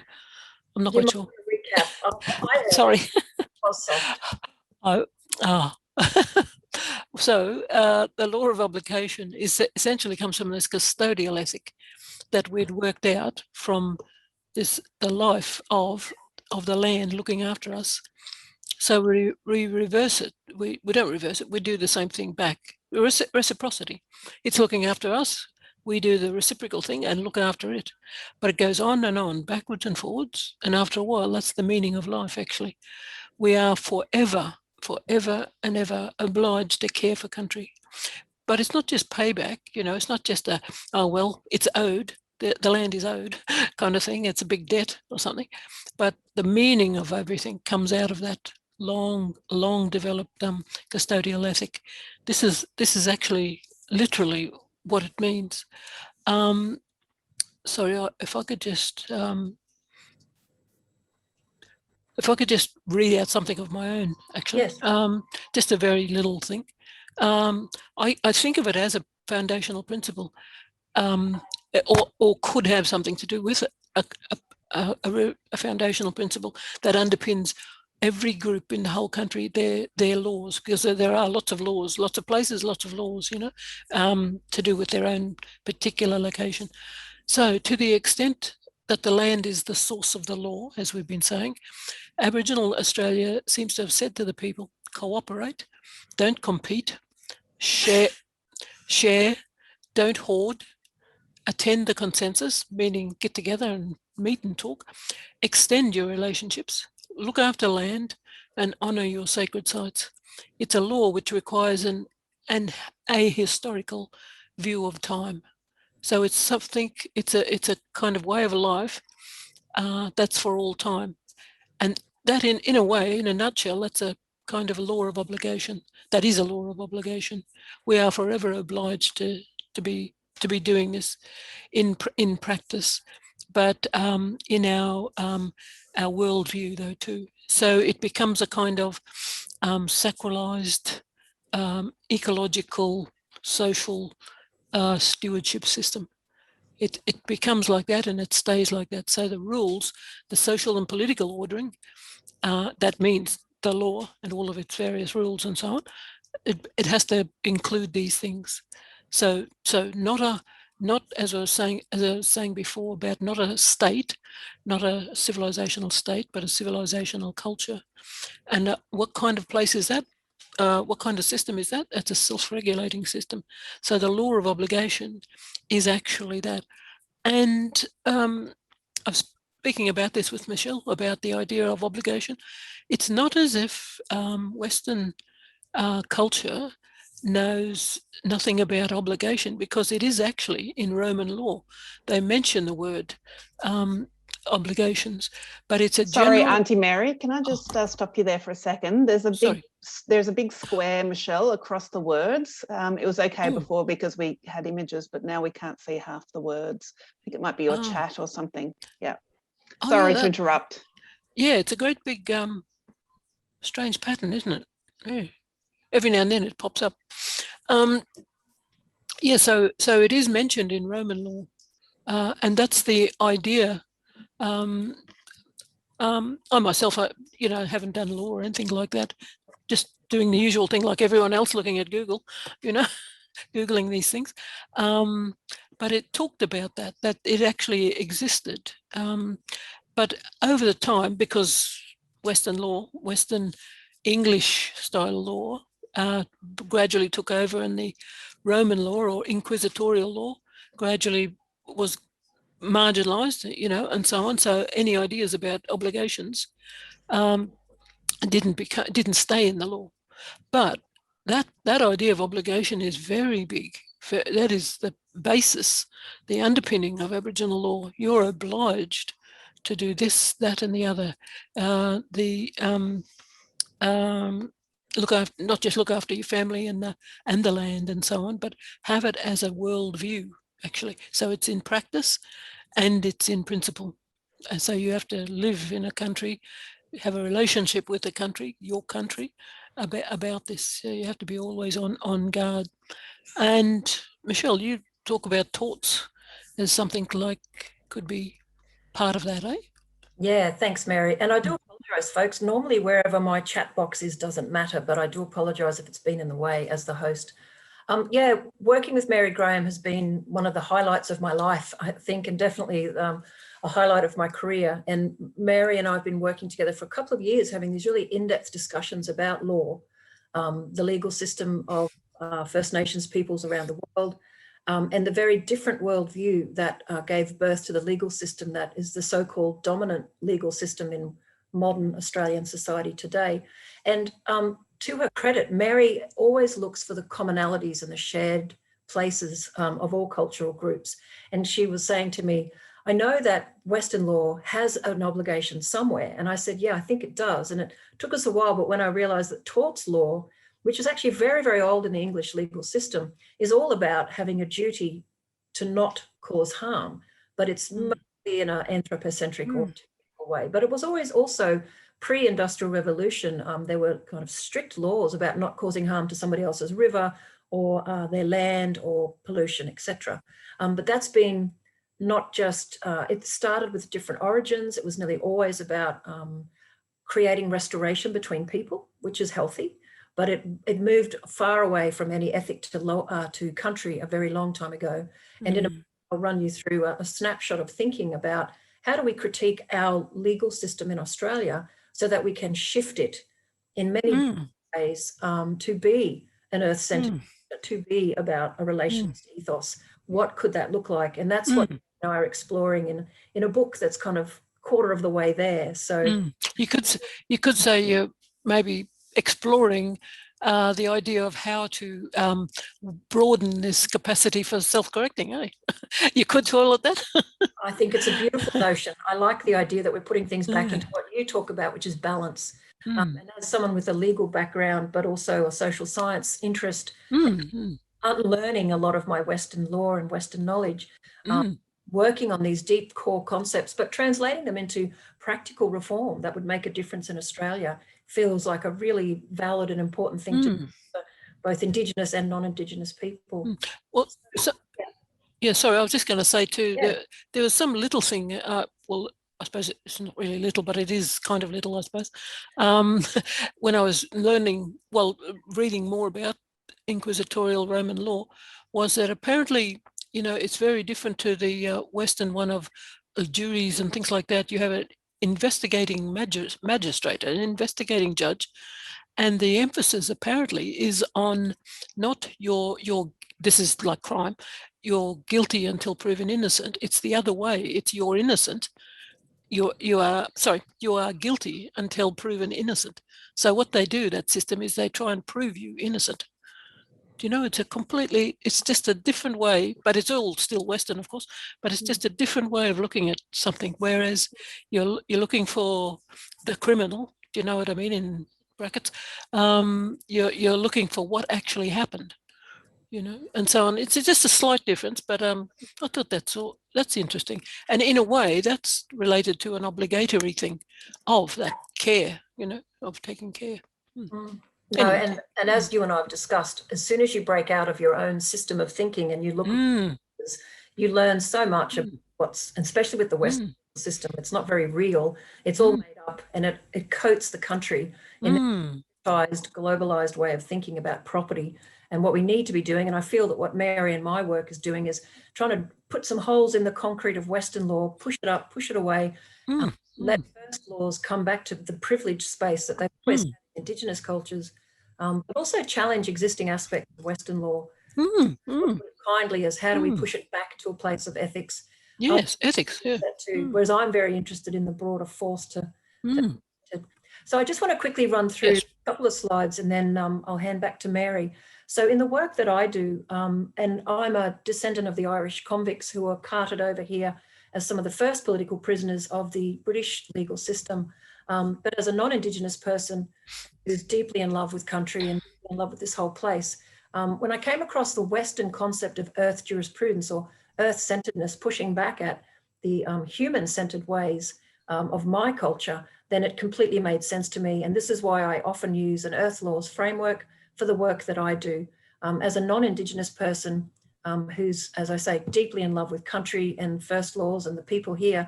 I'm not quite sure. Recap. Sorry. Oh, So the law of obligation essentially comes from this custodial ethic that we'd worked out from the life of the land looking after us. So we reverse it. We don't reverse it. We do the same thing back. Reciprocity. It's looking after us. We do the reciprocal thing and look after it. But it goes on and on, backwards and forwards. And after a while, that's the meaning of life, actually. We are forever and ever obliged to care for country. But it's not just payback, you know, it's not just it's owed, the land is owed kind of thing. It's a big debt or something. But the meaning of everything comes out of that long developed custodial ethic. This is actually literally what it means. Sorry, if I could just if I could just read out something of my own, actually. Yes. Just a very little thing. I think of it as a foundational principle, or could have something to do with a foundational principle that underpins every group in the whole country, their laws, because there are lots of laws, lots of places, lots of laws, you know, to do with their own particular location. So to the extent that the land is the source of the law, as we've been saying, Aboriginal Australia seems to have said to the people, cooperate, don't compete, share, don't hoard, attend the consensus, meaning get together and meet and talk, extend your relationships, look after land, and honour your sacred sites. It's a law which requires an ahistorical view of time. So it's something, it's a kind of way of life that's for all time. And that in a way, in a nutshell, that's a kind of a law of obligation. That is a law of obligation. We are forever obliged to be doing this in practice, but in our worldview though too. So it becomes a kind of sacralized ecological, social stewardship system. It becomes like that and it stays like that. So the rules, the social and political ordering, that means the law and all of its various rules and so on, it has to include these things. So not as I was saying before about not a state, not a civilizational state, but a civilizational culture. And what kind of place is that? What kind of system is that? It's a self-regulating system. So the law of obligation is actually that. And I was speaking about this with Michelle, about the idea of obligation. It's not as if Western culture knows nothing about obligation, because it is actually in Roman law. They mention the word obligations, but it's a Sorry, general... Auntie Mary, can I just stop you there for a second? There's a big square, Michelle, across the words. It was okay before because we had images, but now we can't see half the words. I think it might be your chat or something. Yeah. Sorry to interrupt. Yeah, it's a great big strange pattern, isn't it? Yeah. Every now and then it pops up. Yeah, so it is mentioned in Roman law, and that's the idea. I myself, haven't done law or anything like that, just doing the usual thing like everyone else, looking at Google, Googling these things. But it talked about that it actually existed. But over the time, because Western law, Western English style law, gradually took over, and the Roman law or inquisitorial law gradually was marginalized, and so on. So any ideas about obligations didn't stay in the law. But that idea of obligation is very big. That is the basis, the underpinning of Aboriginal law. You're obliged to do this, that, and the other. Not just look after your family and the land and so on, but have it as a worldview, actually. So it's in practice and it's in principle. And so you have to live in a country, have a relationship with the country, your country, about this. So you have to be always on guard. And Michelle, you talk about torts as something like could be part of that, eh? Yeah, thanks, Mary. And I do apologise, folks. Normally, wherever my chat box is doesn't matter, but I do apologise if it's been in the way as the host. Yeah, working with Mary Graham has been one of the highlights of my life, I think, and definitely a highlight of my career. And Mary and I have been working together for a couple of years, having these really in-depth discussions about law, the legal system of First Nations peoples around the world, and the very different worldview that gave birth to the legal system that is the so-called dominant legal system in modern Australian society today. And to her credit, Mary always looks for the commonalities and the shared places of all cultural groups. And she was saying to me, I know that Western law has an obligation somewhere. And I said, yeah, I think it does. And it took us a while, but when I realized that torts law, which is actually very, very old in the English legal system, is all about having a duty to not cause harm, but it's mostly in an anthropocentric or way. But it was always also pre-industrial revolution, there were kind of strict laws about not causing harm to somebody else's river or their land or pollution, etc. But that's been not just, it started with different origins. It was nearly always about creating restoration between people, which is healthy, but it moved far away from any ethic to country a very long time ago. And I'll run you through a snapshot of thinking about how do we critique our legal system in Australia so that we can shift it in many ways to be an earth-centered, to be about a relations ethos. What could that look like? And that's what we are exploring in a book that's kind of quarter of the way there. So you could say you're maybe exploring the idea of how to broaden this capacity for self-correcting, eh? You could call it that. I think it's a beautiful notion. I like the idea that we're putting things back into what you talk about, which is balance. And as someone with a legal background, but also a social science interest, unlearning a lot of my Western law and Western knowledge, working on these deep core concepts, but translating them into practical reform that would make a difference in Australia feels like a really valid and important thing to do for both Indigenous and non-Indigenous people. Well, yeah, sorry, I was just going to say too, there was some little thing, well, I suppose it's not really little, but it is kind of little, I suppose. When I was learning, well, reading more about inquisitorial Roman law, was that apparently, you know, it's very different to the Western one of juries and things like that. You have an investigating magistrate, an investigating judge, and the emphasis apparently is on not your this is like crime, you're guilty until proven innocent. It's the other way. It's you're innocent. You are guilty until proven innocent. So what they do, that system, is they try and prove you innocent. Do you know, it's just a different way, but it's all still Western, of course, but it's just a different way of looking at something. Whereas you're looking for the criminal, do you know what I mean, in brackets? You're looking for what actually happened, you know, and so on. It's just a slight difference, but I thought that's interesting. And in a way, that's related to an obligatory thing of that care, you know, of taking care. No, and as you and I have discussed, as soon as you break out of your own system of thinking and you look, you learn so much of especially with the Western system, it's not very real. It's all made up, and it coats the country in a globalized way of thinking about property. And what we need to be doing, and I feel that what Mary and my work is doing, is trying to put some holes in the concrete of Western law, push it up, push it away, let first laws come back to the privileged space that they've always had in Indigenous cultures, but also challenge existing aspects of Western law. Kindly as how do we push it back to a place of ethics? Yes, ethics. Yeah. Whereas I'm very interested in the broader force to So I just want to quickly run through a couple of slides, and then I'll hand back to Mary. So in the work that I do, and I'm a descendant of the Irish convicts who were carted over here as some of the first political prisoners of the British legal system, but as a non-Indigenous person who's deeply in love with country and in love with this whole place, when I came across the Western concept of earth jurisprudence or earth-centeredness, pushing back at the human-centered ways of my culture, then it completely made sense to me. And this is why I often use an earth laws framework for the work that I do. As a non-Indigenous person who's, as I say, deeply in love with country and first laws and the people here,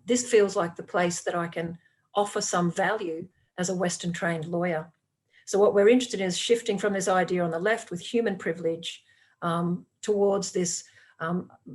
this feels like the place that I can offer some value as a Western trained lawyer. So what we're interested in is shifting from this idea on the left with human privilege towards this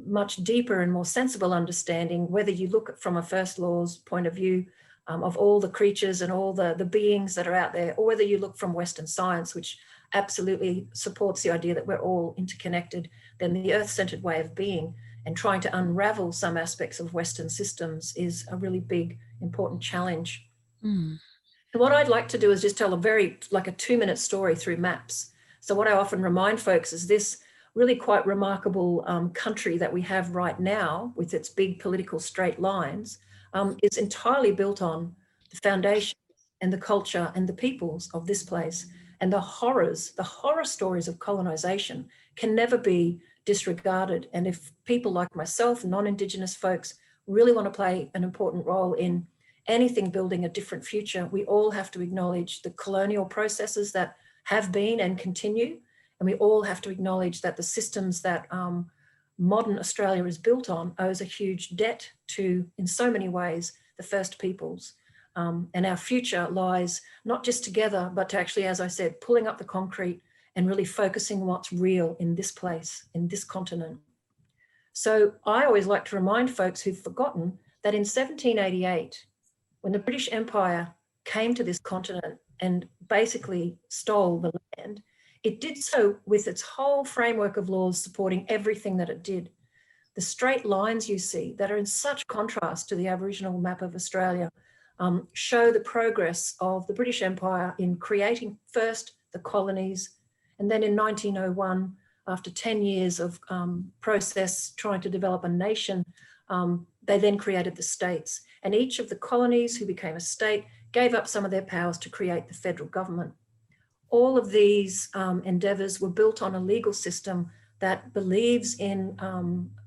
much deeper and more sensible understanding, whether you look from a first laws point of view of all the creatures and all the beings that are out there, or whether you look from Western science, which absolutely supports the idea that we're all interconnected, then the earth-centered way of being and trying to unravel some aspects of Western systems is a really big, important challenge. And what I'd like to do is just tell a 2-minute story through maps. So what I often remind folks is this really quite remarkable country that we have right now with its big political straight lines is entirely built on the foundation and the culture and the peoples of this place. And the horror stories of colonization can never be disregarded. And if people like myself, non-Indigenous folks, really want to play an important role in anything building a different future, we all have to acknowledge the colonial processes that have been and continue. And we all have to acknowledge that the systems that modern Australia is built on owes a huge debt to, in so many ways, the First Peoples. And our future lies not just together, but to actually, as I said, pulling up the concrete and really focusing what's real in this place, in this continent. So I always like to remind folks who've forgotten that in 1788, when the British Empire came to this continent and basically stole the land, it did so with its whole framework of laws supporting everything that it did. The straight lines you see that are in such contrast to the Aboriginal map of Australia show the progress of the British Empire in creating first the colonies, and then in 1901, after 10 years of process trying to develop a nation, they then created the states. And each of the colonies who became a state gave up some of their powers to create the federal government. All of these endeavours were built on a legal system that believes in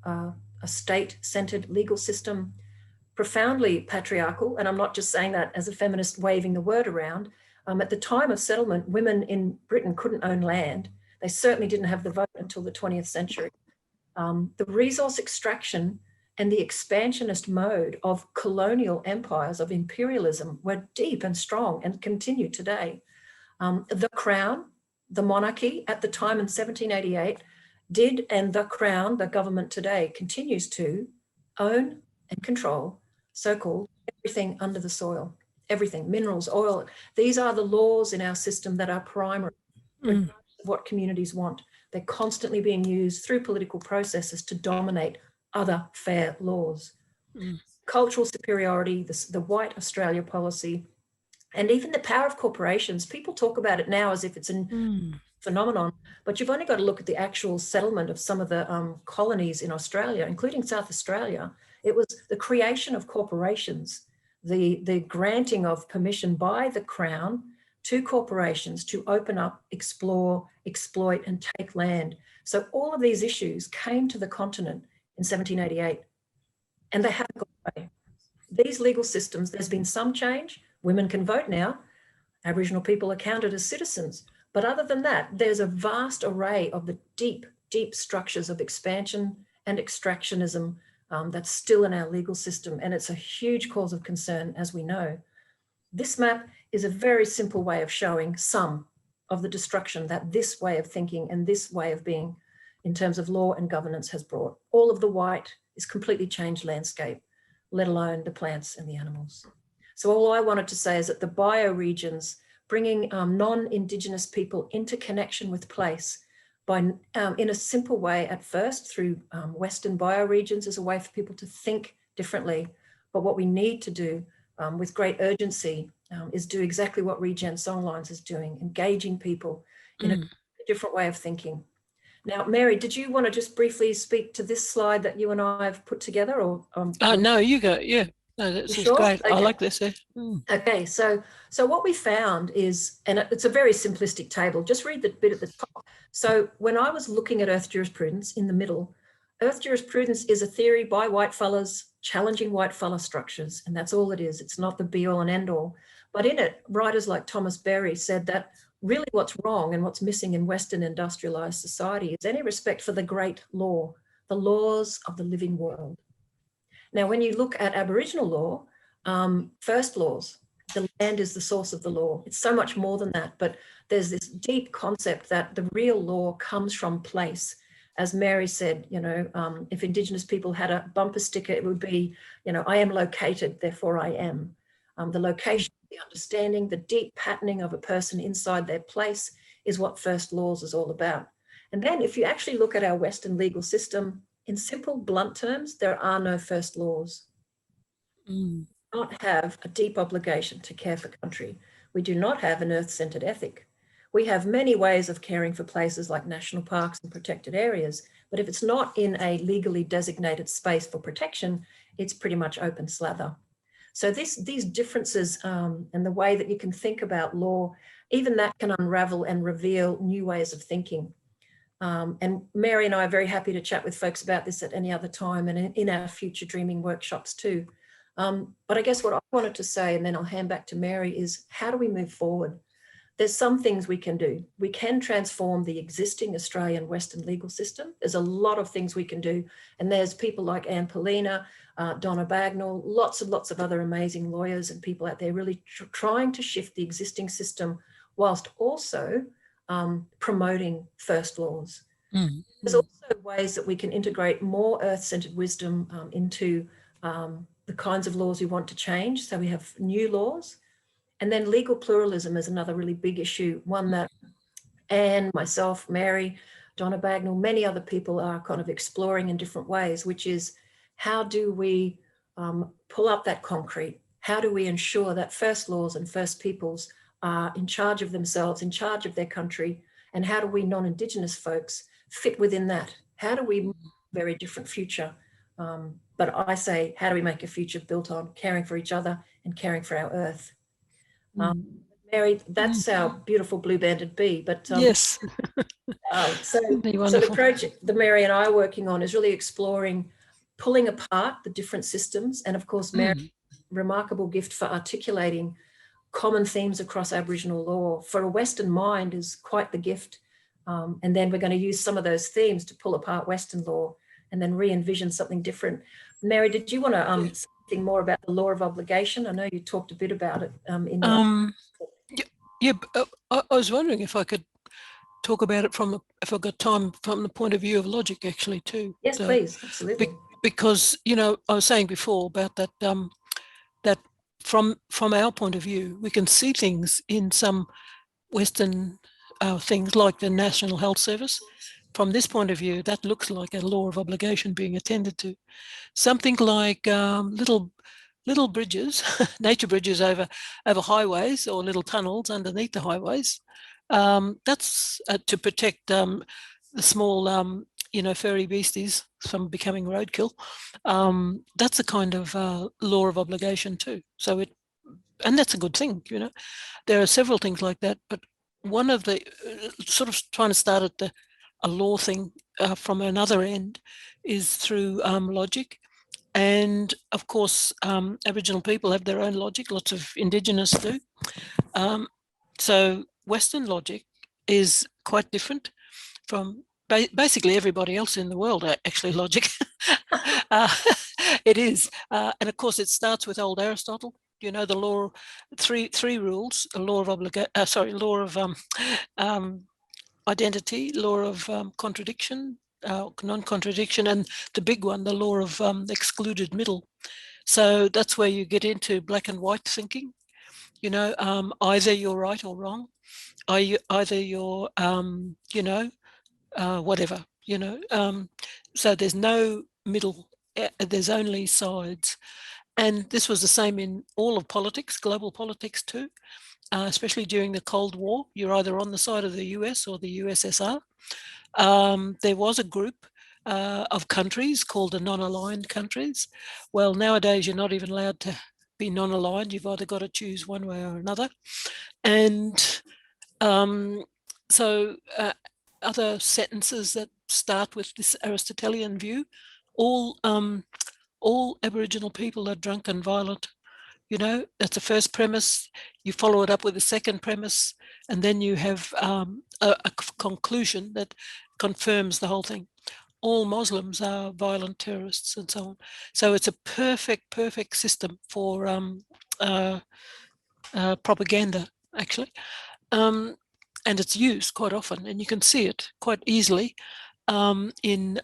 a state-centred legal system, profoundly patriarchal. And I'm not just saying that as a feminist waving the word around. At the time of settlement, women in Britain couldn't own land. They certainly didn't have the vote until the 20th century. The resource extraction and the expansionist mode of colonial empires, of imperialism, were deep and strong and continue today. The Crown, the monarchy at the time in 1788, did, and the Crown, the government today, continues to own and control so-called everything under the soil, everything, minerals, oil. These are the laws in our system that are primary, regardless of what communities want. They're constantly being used through political processes to dominate other fair laws. Cultural superiority, the white Australia policy, and even the power of corporations. People talk about it now as if it's a phenomenon, but you've only got to look at the actual settlement of some of the colonies in Australia, including South Australia. It was the creation of corporations, the granting of permission by the Crown to corporations to open up, explore, exploit, and take land. So all of these issues came to the continent in 1788, and they haven't gone away. These legal systems, there's been some change. Women can vote now. Aboriginal people are counted as citizens. But other than that, there's a vast array of the deep, deep structures of expansion and extractionism that's still in our legal system. And it's a huge cause of concern, as we know. This map is a very simple way of showing some of the destruction that this way of thinking and this way of being in terms of law and governance has brought. All of the white is completely changed landscape, let alone the plants and the animals. So all I wanted to say is that the bioregions, bringing non-Indigenous people into connection with place by, in a simple way at first through Western bioregions as a way for people to think differently. But what we need to do with great urgency is do exactly what Regen Songlines is doing, engaging people in a different way of thinking. Now, Mary, did you want to just briefly speak to this slide that you and I have put together? Or no, you go. Yeah, no, this is great. Okay. I like this. Okay, so what we found is, and it's a very simplistic table. Just read the bit at the top. So when I was looking at Earth jurisprudence in the middle, Earth jurisprudence is a theory by white fellas challenging white fella structures, and that's all it is. It's not the be all and end all. But in it, writers like Thomas Berry said that really what's wrong and what's missing in Western industrialized society is any respect for the great law, the laws of the living world. Now, when you look at Aboriginal law, first laws, the land is the source of the law. It's so much more than that, but there's this deep concept that the real law comes from place. As Mary said, you know, if Indigenous people had a bumper sticker, it would be, you know, I am located, therefore I am. The location, the understanding, the deep patterning of a person inside their place is what first laws is all about. And then if you actually look at our Western legal system, in simple, blunt terms, there are no first laws. We do not have a deep obligation to care for country. We do not have an earth-centered ethic. We have many ways of caring for places like national parks and protected areas, but if it's not in a legally designated space for protection, it's pretty much open slather. So these differences and the way that you can think about law, even that can unravel and reveal new ways of thinking. And Mary and I are very happy to chat with folks about this at any other time and in our future dreaming workshops too. But I guess what I wanted to say, and then I'll hand back to Mary, is how do we move forward? There's some things we can do. We can transform the existing Australian Western legal system. There's a lot of things we can do. And there's people like Anne Poelina, Donna Bagnall, lots of other amazing lawyers and people out there really trying to shift the existing system whilst also promoting first laws. There's also ways that we can integrate more earth-centered wisdom into the kinds of laws we want to change. So we have new laws. And then legal pluralism is another really big issue, one that Anne, myself, Mary, Donna Bagnall, many other people are kind of exploring in different ways, which is how do we pull up that concrete? How do we ensure that first laws and first peoples are in charge of themselves, in charge of their country? And how do we non-Indigenous folks fit within that? How do we make a very different future? But I say, how do we make a future built on caring for each other and caring for our earth? Mary, that's our beautiful blue-banded bee. But yes. So the project that Mary and I are working on is really exploring pulling apart the different systems. And of course, Mary's remarkable gift for articulating common themes across Aboriginal law for a Western mind is quite the gift. And then we're going to use some of those themes to pull apart Western law and then re-envision something different. Mary, did you want to say anything more about the law of obligation? I know you talked a bit about it in your... I was wondering if I could talk about it from, if I've got time, from the point of view of logic, actually, too. Yes, please, absolutely. Because, you know, I was saying before about that, that from our point of view, we can see things in some Western things like the National Health Service. From this point of view, that looks like a law of obligation being attended to. Something like little bridges, nature bridges over highways, or little tunnels underneath the highways. That's to protect the small, you know, furry beasties from becoming roadkill. That's a kind of law of obligation too. So and that's a good thing, you know. There are several things like that, but one of the sort of trying to start at a law thing from another end is through logic. And of course, Aboriginal people have their own logic, lots of Indigenous do. So Western logic is quite different from basically everybody else in the world, actually, logic. It is. And of course, it starts with old Aristotle. You know, the law, three rules, a law of law of identity, law of contradiction, non-contradiction, and the big one, the law of excluded middle. So that's where you get into black and white thinking. You know, either you're right or wrong. Either you're, you know, whatever, you know. So there's no middle, there's only sides. And this was the same in all of politics, global politics too, especially during the Cold War. You're either on the side of the US or the USSR. There was a group of countries called the non-aligned countries. Well, nowadays you're not even allowed to be non-aligned. You've either got to choose one way or another. And so other sentences that start with this Aristotelian view, all Aboriginal people are drunk and violent. You know, that's the first premise. You follow it up with a second premise, and then you have a conclusion that confirms the whole thing. All Muslims are violent terrorists and so on. So it's a perfect system for propaganda, actually. And it's used quite often, and you can see it quite easily in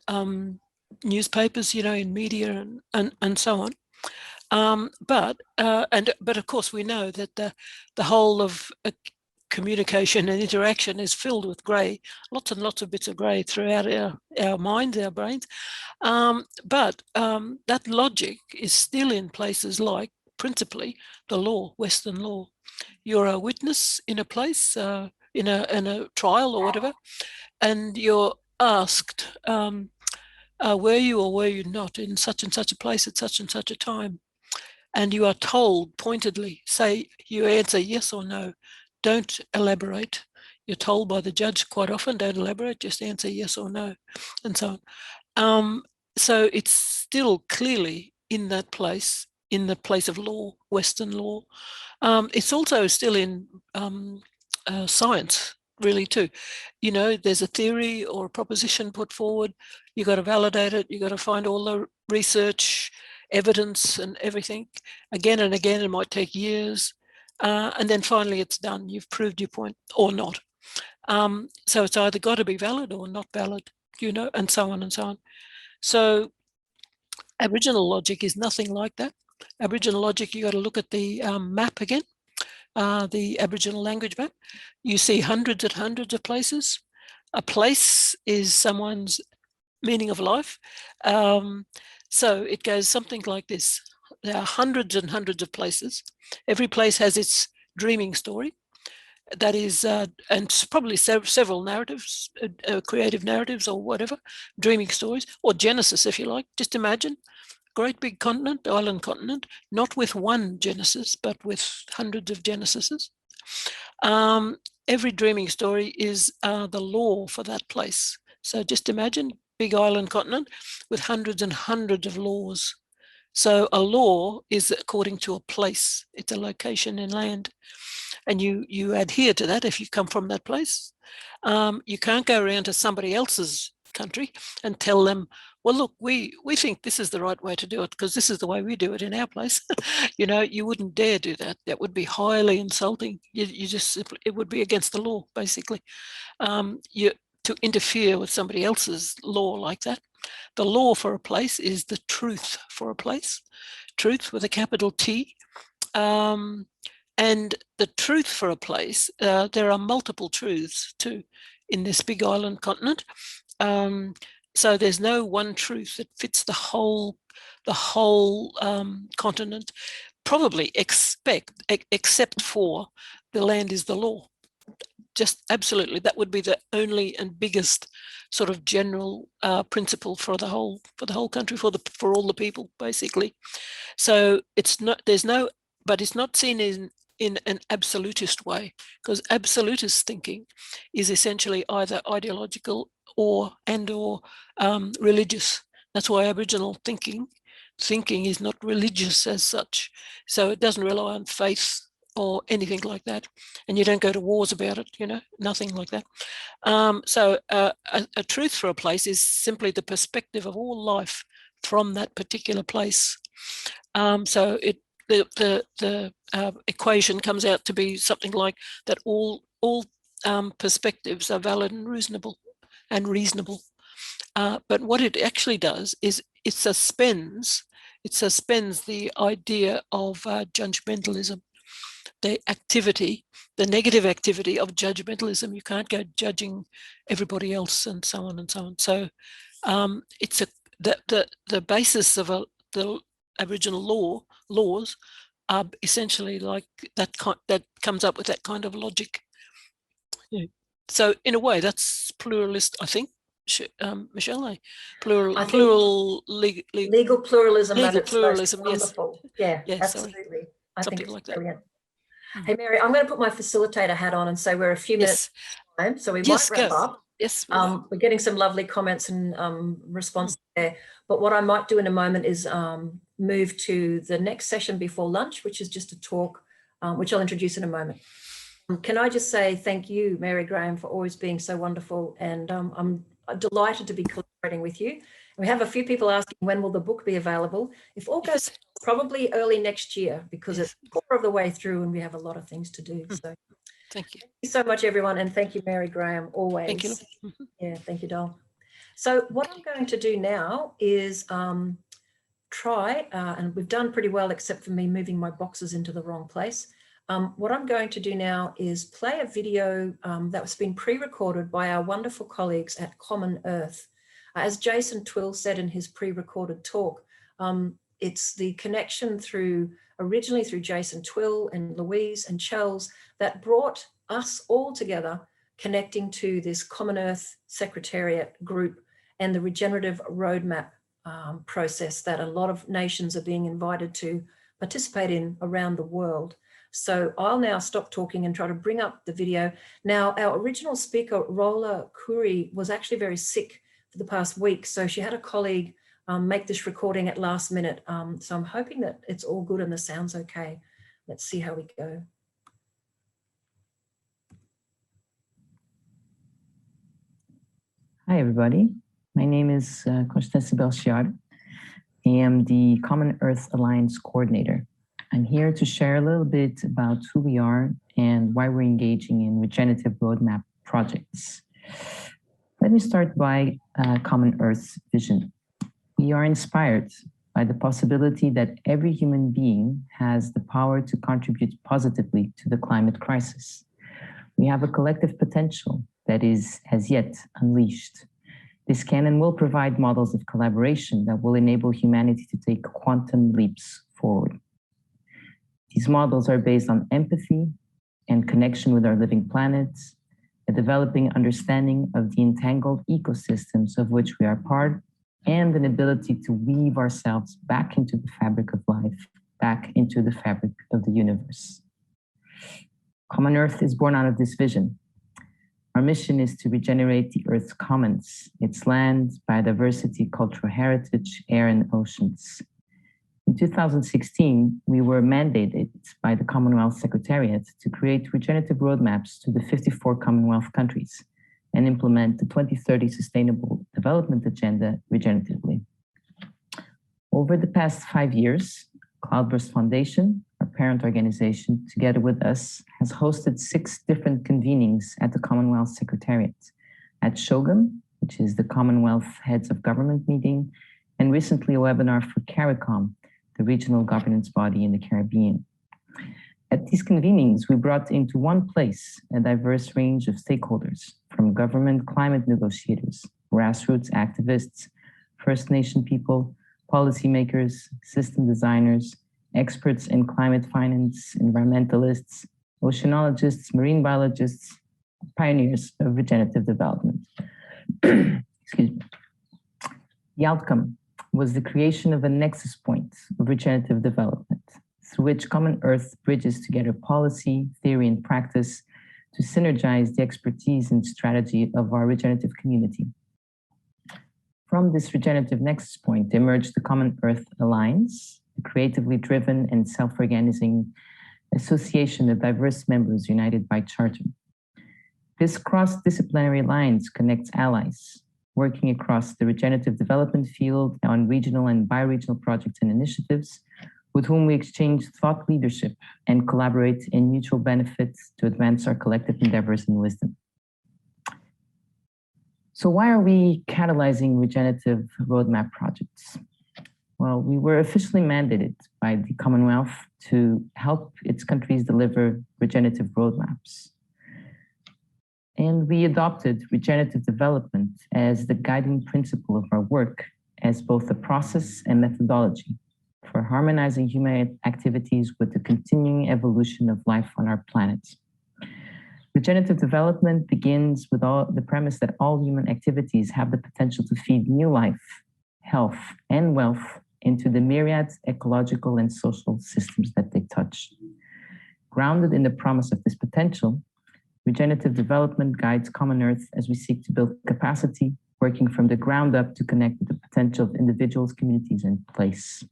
newspapers, you know, in media and so on. But of course we know that the whole of communication and interaction is filled with grey, lots and lots of bits of grey throughout our minds, our brains. But that logic is still in places like, principally, the law, Western law. You're a witness in a place, in a trial or whatever, and you're asked, were you or were you not in such and such a place at such and such a time? And you are told pointedly, say, you answer yes or no, don't elaborate. You're told by the judge quite often, don't elaborate, just answer yes or no, and so on. So it's still clearly in that place in the place of law, Western law. It's also still in science, really, too. You know, there's a theory or a proposition put forward. You got to validate it. You got to find all the research, evidence, and everything again and again. It might take years, and then finally it's done. You've proved your point or not. So it's either got to be valid or not valid, you know, and so on and so on. So Aboriginal logic is nothing like that. Aboriginal logic, you got to look at the map again, the Aboriginal language map. You see hundreds and hundreds of places. A place is someone's meaning of life. So it goes something like this. There are hundreds and hundreds of places. Every place has its dreaming story. That is, and probably several narratives, creative narratives or whatever, dreaming stories, or Genesis, if you like. Just imagine, great big continent, island continent, not with one Genesis, but with hundreds of Genesises. Every dreaming story is the law for that place. So just imagine, big island continent with hundreds and hundreds of laws. So a law is according to a place. It's a location in land. And you adhere to that if you come from that place. You can't go around to somebody else's country and tell them, well, look, we think this is the right way to do it because this is the way we do it in our place. You know, you wouldn't dare do that. That would be highly insulting. It would be against the law, basically. To interfere with somebody else's law like that. The law for a place is the truth for a place. Truth with a capital T. And the truth for a place, there are multiple truths too in this big island continent. So there's no one truth that fits the whole continent, probably except for the land is the law. Just absolutely, that would be the only and biggest sort of general principle for the whole country, for all the people, basically. So it's not, but it's not seen in an absolutist way, because absolutist thinking is essentially either ideological or religious. That's why Aboriginal thinking is not religious as such. So it doesn't rely on faith or anything like that. And you don't go to wars about it, you know, nothing like that. So a truth for a place is simply the perspective of all life from that particular place. So the equation comes out to be something like that all perspectives are valid and reasonable. But what it actually does is it suspends the idea of judgmentalism, the negative activity of judgmentalism. You can't go judging everybody else and so on and so on. So it's the basis of the Aboriginal laws are essentially like that comes up with that kind of logic. Yeah. So in a way, that's pluralist, I think. Michelle, legal pluralism. Legal pluralism, Yes. wonderful. Yeah, yes, absolutely. Sorry. I think Something it's like brilliant. That. Hey, Mary, I'm going to put my facilitator hat on and say we're a few minutes time, so we might wrap up. Yes. We're getting some lovely comments and responses there. But what I might do in a moment is move to the next session before lunch, which is just a talk, which I'll introduce in a moment. Can I just say thank you, Mary Graham, for always being so wonderful, and I'm delighted to be collaborating with you. We have a few people asking when will the book be available. If all goes probably early next year, because it's a quarter of the way through and we have a lot of things to do. So thank you so much, everyone, and thank you, Mary Graham, always. Thank you. Yeah, thank you, Doll. So what I'm going to do now is try, and we've done pretty well except for me moving my boxes into the wrong place. What I'm going to do now is play a video that was been pre-recorded by our wonderful colleagues at Common Earth. As Jason Twill said in his pre-recorded talk, it's the connection originally through Jason Twill and Louise and Chels that brought us all together, connecting to this Common Earth Secretariat group and the regenerative roadmap process that a lot of nations are being invited to participate in around the world. So I'll now stop talking and try to bring up the video. Now, our original speaker, Rola Khoury, was actually very sick for the past week. So she had a colleague make this recording at last minute. So I'm hoping that it's all good and the sound's okay. Let's see how we go. Hi, everybody. My name is Constance Belchiard. I am the Common Earth Alliance Coordinator. I'm here to share a little bit about who we are and why we're engaging in regenerative roadmap projects. Let me start by Common Earth's vision. We are inspired by the possibility that every human being has the power to contribute positively to the climate crisis. We have a collective potential that is as yet unleashed. This can and will provide models of collaboration that will enable humanity to take quantum leaps forward. These models are based on empathy and connection with our living planet, a developing understanding of the entangled ecosystems of which we are part, and an ability to weave ourselves back into the fabric of life, back into the fabric of the universe. Common Earth is born out of this vision. Our mission is to regenerate the Earth's commons, its land, biodiversity, cultural heritage, air, and oceans. In 2016, we were mandated by the Commonwealth Secretariat to create regenerative roadmaps to the 54 Commonwealth countries and implement the 2030 Sustainable Development Agenda regeneratively. Over the past 5 years, Cloudburst Foundation, our parent organization, together with us, has hosted 6 different convenings at the Commonwealth Secretariat, at SHOGM, which is the Commonwealth Heads of Government meeting, and recently a webinar for CARICOM, the regional governance body in the Caribbean. At these convenings, we brought into one place a diverse range of stakeholders, from government climate negotiators, grassroots activists, First Nation people, policymakers, system designers, experts in climate finance, environmentalists, oceanologists, marine biologists, pioneers of regenerative development. Excuse me. The outcome was the creation of a nexus point of regenerative development, through which Common Earth bridges together policy, theory, and practice to synergize the expertise and strategy of our regenerative community. From this regenerative nexus point emerged the Common Earth Alliance, a creatively driven and self-organizing association of diverse members united by charter. This cross-disciplinary alliance connects allies working across the regenerative development field on regional and bioregional projects and initiatives, with whom we exchange thought leadership and collaborate in mutual benefits to advance our collective endeavors and wisdom. So why are we catalyzing regenerative roadmap projects? Well, we were officially mandated by the Commonwealth to help its countries deliver regenerative roadmaps. And we adopted regenerative development as the guiding principle of our work as both a process and methodology for harmonizing human activities with the continuing evolution of life on our planet. Regenerative development begins with the premise that all human activities have the potential to feed new life, health, and wealth into the myriad ecological and social systems that they touch. Grounded in the promise of this potential, regenerative development guides Common Earth as we seek to build capacity, working from the ground up to connect with the potential of individuals, communities, and place.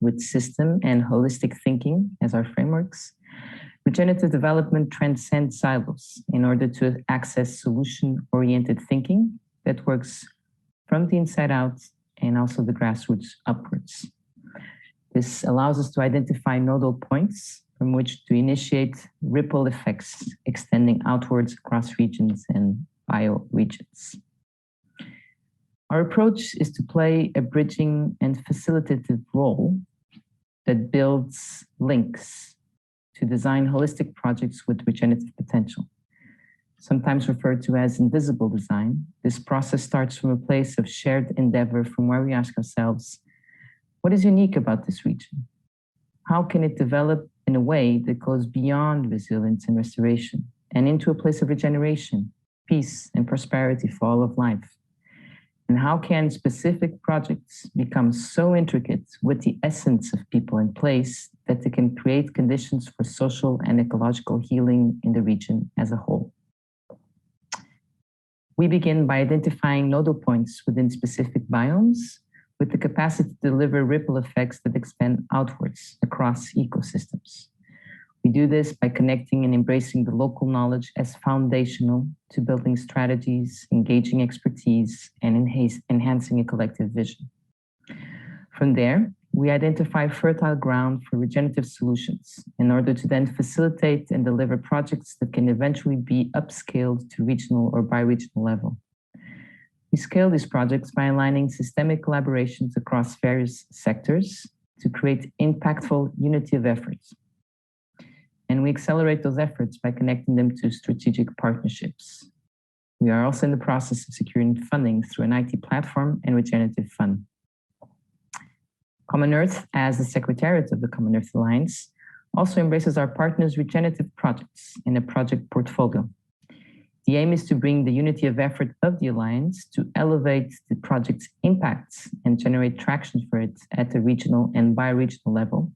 With system and holistic thinking as our frameworks, regenerative development transcends silos in order to access solution-oriented thinking that works from the inside out and also the grassroots upwards. This allows us to identify nodal points from which to initiate ripple effects extending outwards across regions and bioregions. Our approach is to play a bridging and facilitative role that builds links to design holistic projects with regenerative potential. Sometimes referred to as invisible design, this process starts from a place of shared endeavor from where we ask ourselves, what is unique about this region? How can it develop in a way that goes beyond resilience and restoration and into a place of regeneration, peace, and prosperity for all of life? And how can specific projects become so intricate with the essence of people in place that they can create conditions for social and ecological healing in the region as a whole? We begin by identifying nodal points within specific biomes with the capacity to deliver ripple effects that expand outwards across ecosystems. We do this by connecting and embracing the local knowledge as foundational to building strategies, engaging expertise, and enhancing a collective vision. From there, we identify fertile ground for regenerative solutions in order to then facilitate and deliver projects that can eventually be upscaled to regional or bi-regional level. We scale these projects by aligning systemic collaborations across various sectors to create impactful unity of efforts. And we accelerate those efforts by connecting them to strategic partnerships. We are also in the process of securing funding through an IT platform and regenerative fund. Common Earth, as the Secretariat of the Common Earth Alliance, also embraces our partners' regenerative projects in a project portfolio. The aim is to bring the unity of effort of the Alliance to elevate the project's impacts and generate traction for it at the regional and bi-regional level,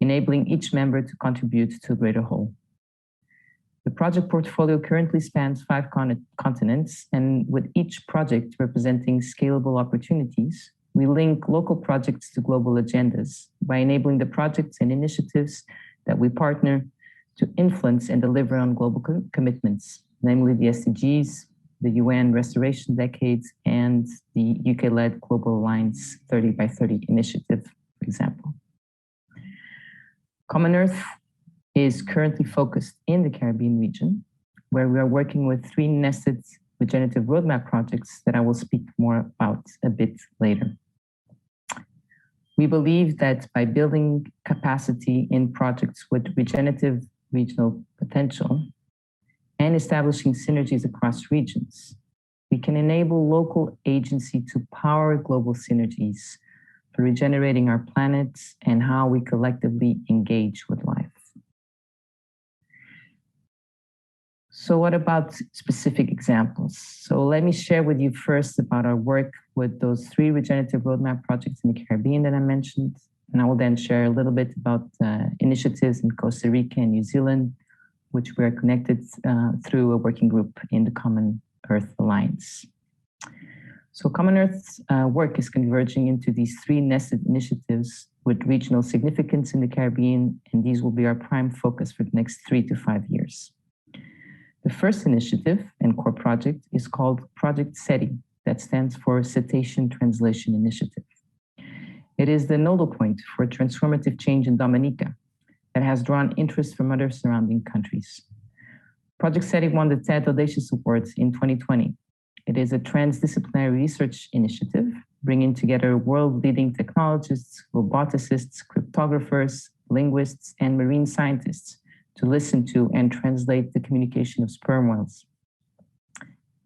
enabling each member to contribute to a greater whole. The project portfolio currently spans 5 continents, and with each project representing scalable opportunities, we link local projects to global agendas by enabling the projects and initiatives that we partner to influence and deliver on global commitments, namely the SDGs, the UN Restoration Decades, and the UK-led Global Alliance 30 by 30 initiative, for example. Common Earth is currently focused in the Caribbean region, where we are working with 3 nested regenerative roadmap projects that I will speak more about a bit later. We believe that by building capacity in projects with regenerative regional potential and establishing synergies across regions, we can enable local agency to power global synergies for regenerating our planet and how we collectively engage with life. So what about specific examples? So let me share with you first about our work with those 3 regenerative roadmap projects in the Caribbean that I mentioned. And I will then share a little bit about initiatives in Costa Rica and New Zealand, which we are connected through a working group in the Common Earth Alliance. So Common Earth's work is converging into these 3 nested initiatives with regional significance in the Caribbean, and these will be our prime focus for the next 3 to 5 years. The first initiative and core project is called Project SETI, that stands for Cetacean Translation Initiative. It is the nodal point for transformative change in Dominica that has drawn interest from other surrounding countries. Project SETI won the TED Audacious Awards in 2020. It is a transdisciplinary research initiative bringing together world-leading technologists, roboticists, cryptographers, linguists, and marine scientists to listen to and translate the communication of sperm whales.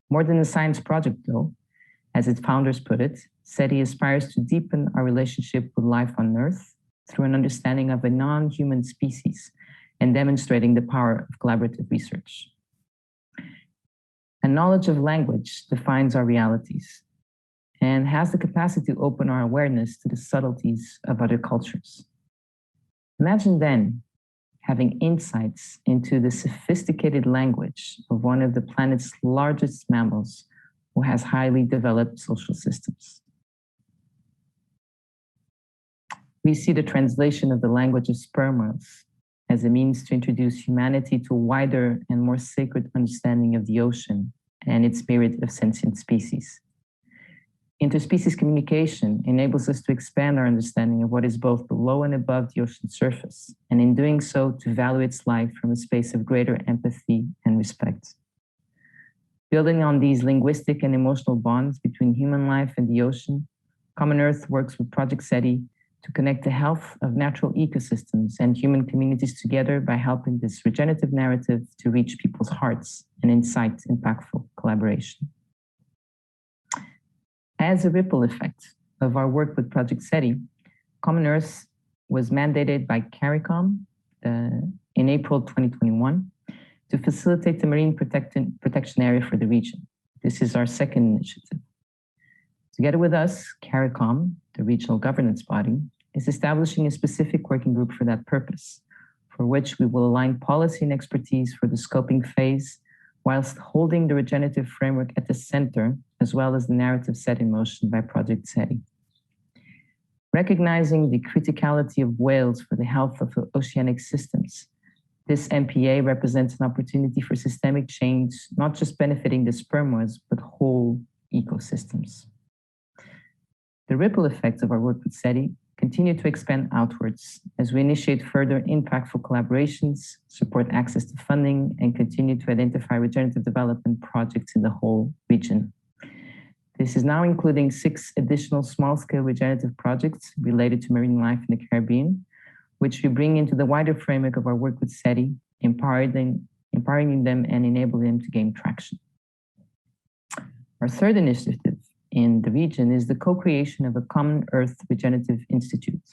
More than a science project, though, as its founders put it, SETI aspires to deepen our relationship with life on Earth through an understanding of a non-human species and demonstrating the power of collaborative research. A knowledge of language defines our realities and has the capacity to open our awareness to the subtleties of other cultures. Imagine then having insights into the sophisticated language of one of the planet's largest mammals who has highly developed social systems. We see the translation of the language of sperm whales as a means to introduce humanity to a wider and more sacred understanding of the ocean and its myriad of sentient species. Interspecies communication enables us to expand our understanding of what is both below and above the ocean surface, and in doing so, to value its life from a space of greater empathy and respect. Building on these linguistic and emotional bonds between human life and the ocean, Common Earth works with Project SETI to connect the health of natural ecosystems and human communities together by helping this regenerative narrative to reach people's hearts and incite impactful collaboration. As a ripple effect of our work with Project SETI, Common Earth was mandated by CARICOM in April 2021 to facilitate the marine protection area for the region. This is our second initiative. Together with us, CARICOM, the regional governance body, is establishing a specific working group for that purpose, for which we will align policy and expertise for the scoping phase, whilst holding the regenerative framework at the center, as well as the narrative set in motion by Project SETI. Recognizing the criticality of whales for the health of oceanic systems, this MPA represents an opportunity for systemic change, not just benefiting the sperm whales, but whole ecosystems. The ripple effects of our work with SETI continue to expand outwards as we initiate further impactful collaborations, support access to funding, and continue to identify regenerative development projects in the whole region. This is now including 6 additional small-scale regenerative projects related to marine life in the Caribbean, which we bring into the wider framework of our work with SETI, empowering them and enabling them to gain traction. Our third initiative in the region is the co-creation of a Common Earth Regenerative Institute,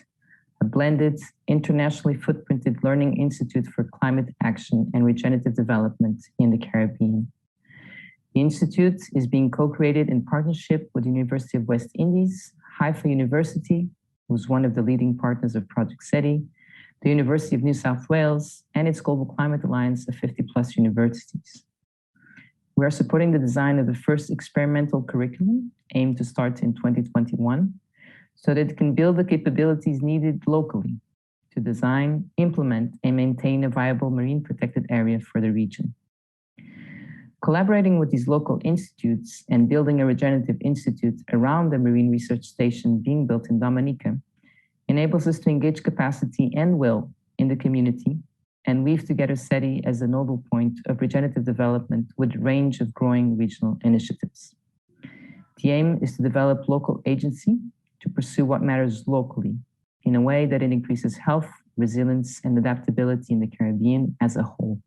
a blended, internationally footprinted learning institute for climate action and regenerative development in the Caribbean. The institute is being co-created in partnership with the University of West Indies, Haifa University, who's one of the leading partners of Project SETI, the University of New South Wales, and its Global Climate Alliance of 50+ universities. We are supporting the design of the first experimental curriculum, aimed to start in 2021, so that it can build the capabilities needed locally to design, implement, and maintain a viable marine protected area for the region. Collaborating with these local institutes and building a regenerative institute around the marine research station being built in Dominica enables us to engage capacity and will in the community and weave together SETI as a nodal point of regenerative development with a range of growing regional initiatives. The aim is to develop local agency to pursue what matters locally in a way that it increases health, resilience, and adaptability in the Caribbean as a whole.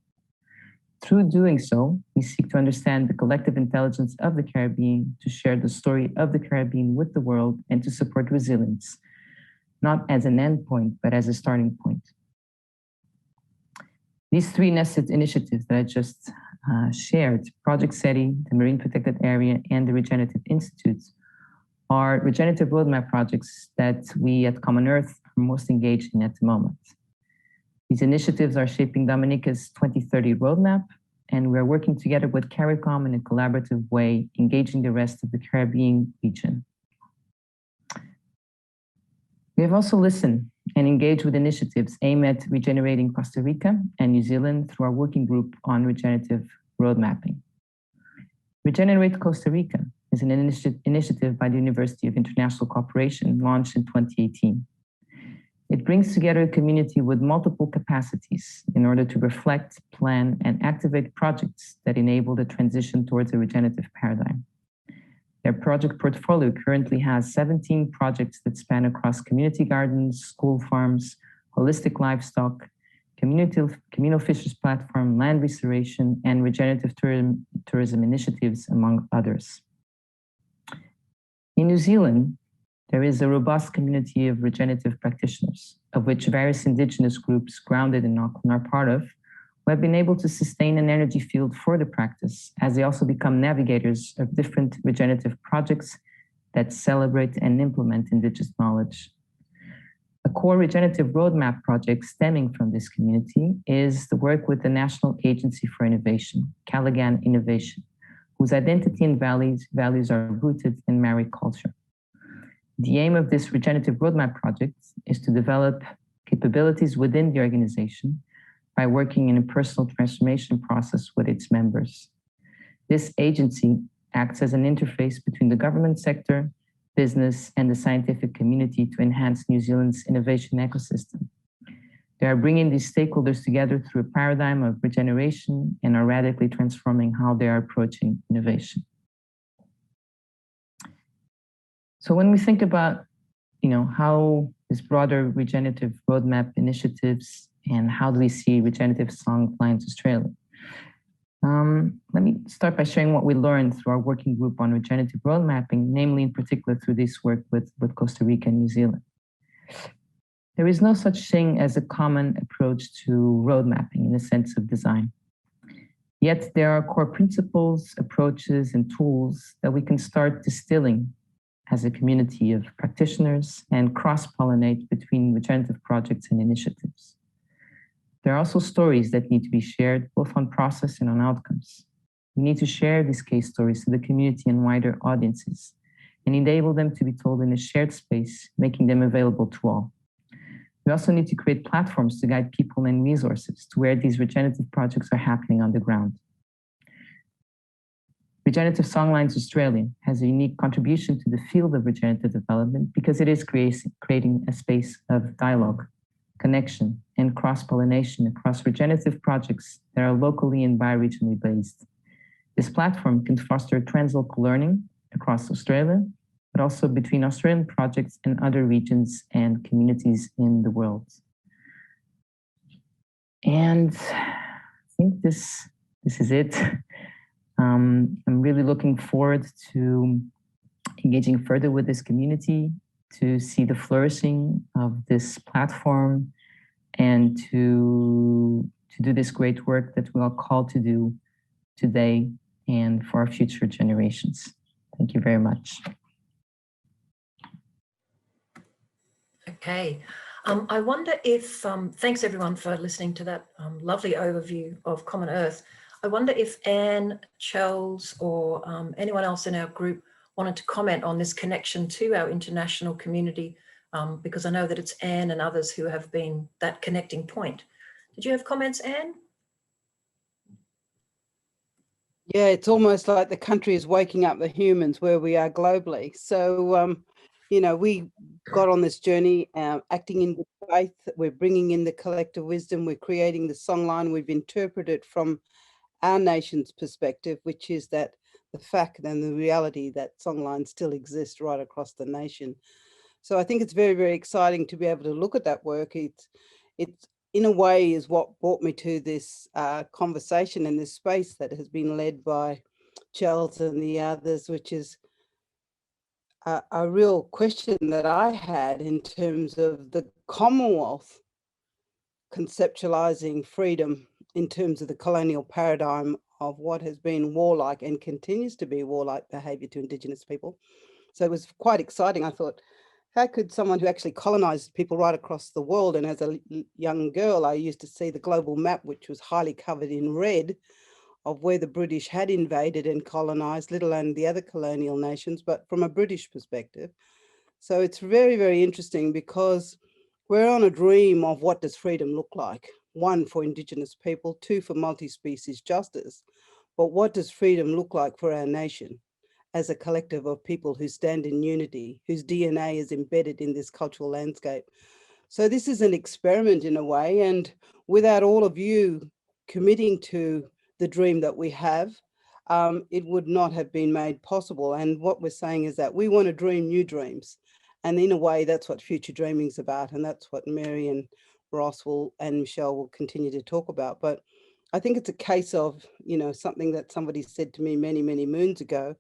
Through doing so, we seek to understand the collective intelligence of the Caribbean, to share the story of the Caribbean with the world, and to support resilience, not as an endpoint, but as a starting point. These 3 nested initiatives that I just shared, Project SETI, the Marine Protected Area, and the Regenerative Institutes, are regenerative roadmap projects that we at Common Earth are most engaged in at the moment. These initiatives are shaping Dominica's 2030 roadmap, and we are working together with CARICOM in a collaborative way, engaging the rest of the Caribbean region. We have also listened and engaged with initiatives aimed at regenerating Costa Rica and New Zealand through our working group on regenerative road mapping. Regenerate Costa Rica is an initiative by the University of International Cooperation launched in 2018. It brings together a community with multiple capacities in order to reflect, plan, and activate projects that enable the transition towards a regenerative paradigm. Their project portfolio currently has 17 projects that span across community gardens, school farms, holistic livestock, communal fishers platform, land restoration, and regenerative tourism initiatives, among others. In New Zealand, there is a robust community of regenerative practitioners, of which various Indigenous groups grounded in Auckland are part of, who have been able to sustain an energy field for the practice as they also become navigators of different regenerative projects that celebrate and implement Indigenous knowledge. A core regenerative roadmap project stemming from this community is the work with the National Agency for Innovation, Callaghan Innovation, whose identity and values are rooted in Maori culture. The aim of this regenerative roadmap project is to develop capabilities within the organization by working in a personal transformation process with its members. This agency acts as an interface between the government sector, business, and the scientific community to enhance New Zealand's innovation ecosystem. They are bringing these stakeholders together through a paradigm of regeneration and are radically transforming how they are approaching innovation. So when we think about, how this broader regenerative roadmap initiatives and how do we see Regenerative Songlines Australia? Let me start by sharing what we learned through our working group on regenerative road mapping, namely in particular through this work with Costa Rica and New Zealand. There is no such thing as a common approach to road mapping in the sense of design. Yet there are core principles, approaches, and tools that we can start distilling as a community of practitioners and cross-pollinate between regenerative projects and initiatives. There are also stories that need to be shared, both on process and on outcomes. We need to share these case stories to the community and wider audiences, and enable them to be told in a shared space, making them available to all. We also need to create platforms to guide people and resources to where these regenerative projects are happening on the ground. Regenerative Songlines Australia has a unique contribution to the field of regenerative development because it is creating a space of dialogue, connection, and cross-pollination across regenerative projects that are locally and bioregionally based. This platform can foster translocal learning across Australia, but also between Australian projects and other regions and communities in the world. And I think this is it. I'm really looking forward to engaging further with this community, to see the flourishing of this platform, and to do this great work that we are called to do today and for our future generations. Thank you very much. Okay. I wonder if, thanks everyone for listening to that lovely overview of Common Earth. I wonder if Anne, Chels, or anyone else in our group wanted to comment on this connection to our international community, because I know that it's Anne and others who have been that connecting point. Did you have comments, Anne? Yeah, it's almost like the country is waking up the humans where we are globally. So, you know, we got on this journey acting in good faith. We're bringing in the collective wisdom. We're creating the songline. We've interpreted from our nation's perspective, which is that the fact and the reality that songlines still exist right across the nation. So I think it's very, very exciting to be able to look at that work. It's in a way is what brought me to this conversation in this space that has been led by Chels and the others, which is a real question that I had in terms of the Commonwealth conceptualizing freedom in terms of the colonial paradigm of what has been warlike and continues to be warlike behaviour to Indigenous people. So it was quite exciting. I thought, how could someone who actually colonized people right across the world, and as a young girl, I used to see the global map, which was highly covered in red, of where the British had invaded and colonized, let alone the other colonial nations, but from a British perspective. So it's very, very interesting because we're on a dream of what does freedom look like? One, for Indigenous people, two, for multi-species justice. But what does freedom look like for our nation as a collective of people who stand in unity, whose DNA is embedded in this cultural landscape? So this is an experiment in a way, and without all of you committing to the dream that we have, it would not have been made possible. And what we're saying is that we want to dream new dreams. And in a way, that's what future dreaming is about. And that's what Mary and Ross and Michelle will continue to talk about. But I think it's a case of, you know, something that somebody said to me many, many moons ago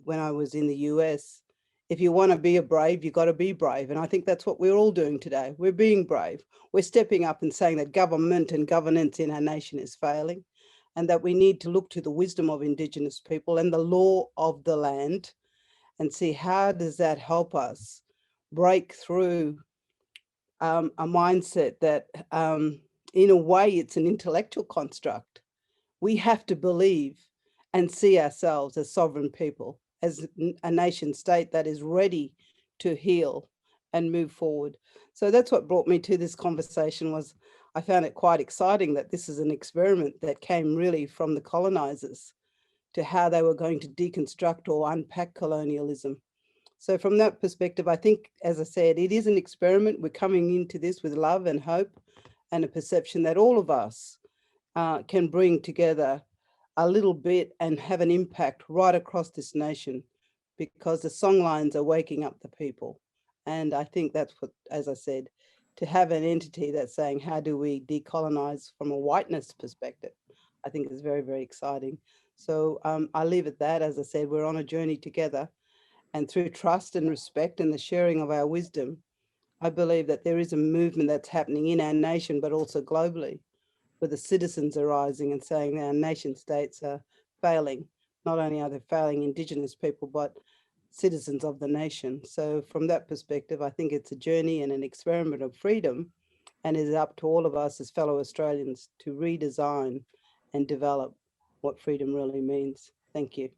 when I was in the US. If you want to be a brave, you've got to be brave. And I think that's what we're all doing today. We're being brave. We're stepping up and saying that government and governance in our nation is failing, and that we need to look to the wisdom of Indigenous people and the law of the land and see how does that help us break through a mindset that in a way it's an intellectual construct. We have to believe and see ourselves as sovereign people, as a nation state that is ready to heal and move forward. So that's what brought me to this conversation. Was I found it quite exciting that this is an experiment that came really from the colonizers to how they were going to deconstruct or unpack colonialism. So from that perspective, I think, as I said, it is an experiment. We're coming into this with love and hope and a perception that all of us can bring together a little bit and have an impact right across this nation, because the songlines are waking up the people. And I think that's what, as I said, to have an entity that's saying, how do we decolonize from a whiteness perspective, I think is very, very exciting. So I'll leave it at that. As I said, we're on a journey together, and through trust and respect and the sharing of our wisdom, I believe that there is a movement that's happening in our nation, but also globally, where the citizens are rising and saying our nation states are failing. Not only are they failing Indigenous people, but citizens of the nation. So from that perspective, I think it's a journey and an experiment of freedom, and it is up to all of us as fellow Australians to redesign and develop what freedom really means. Thank you.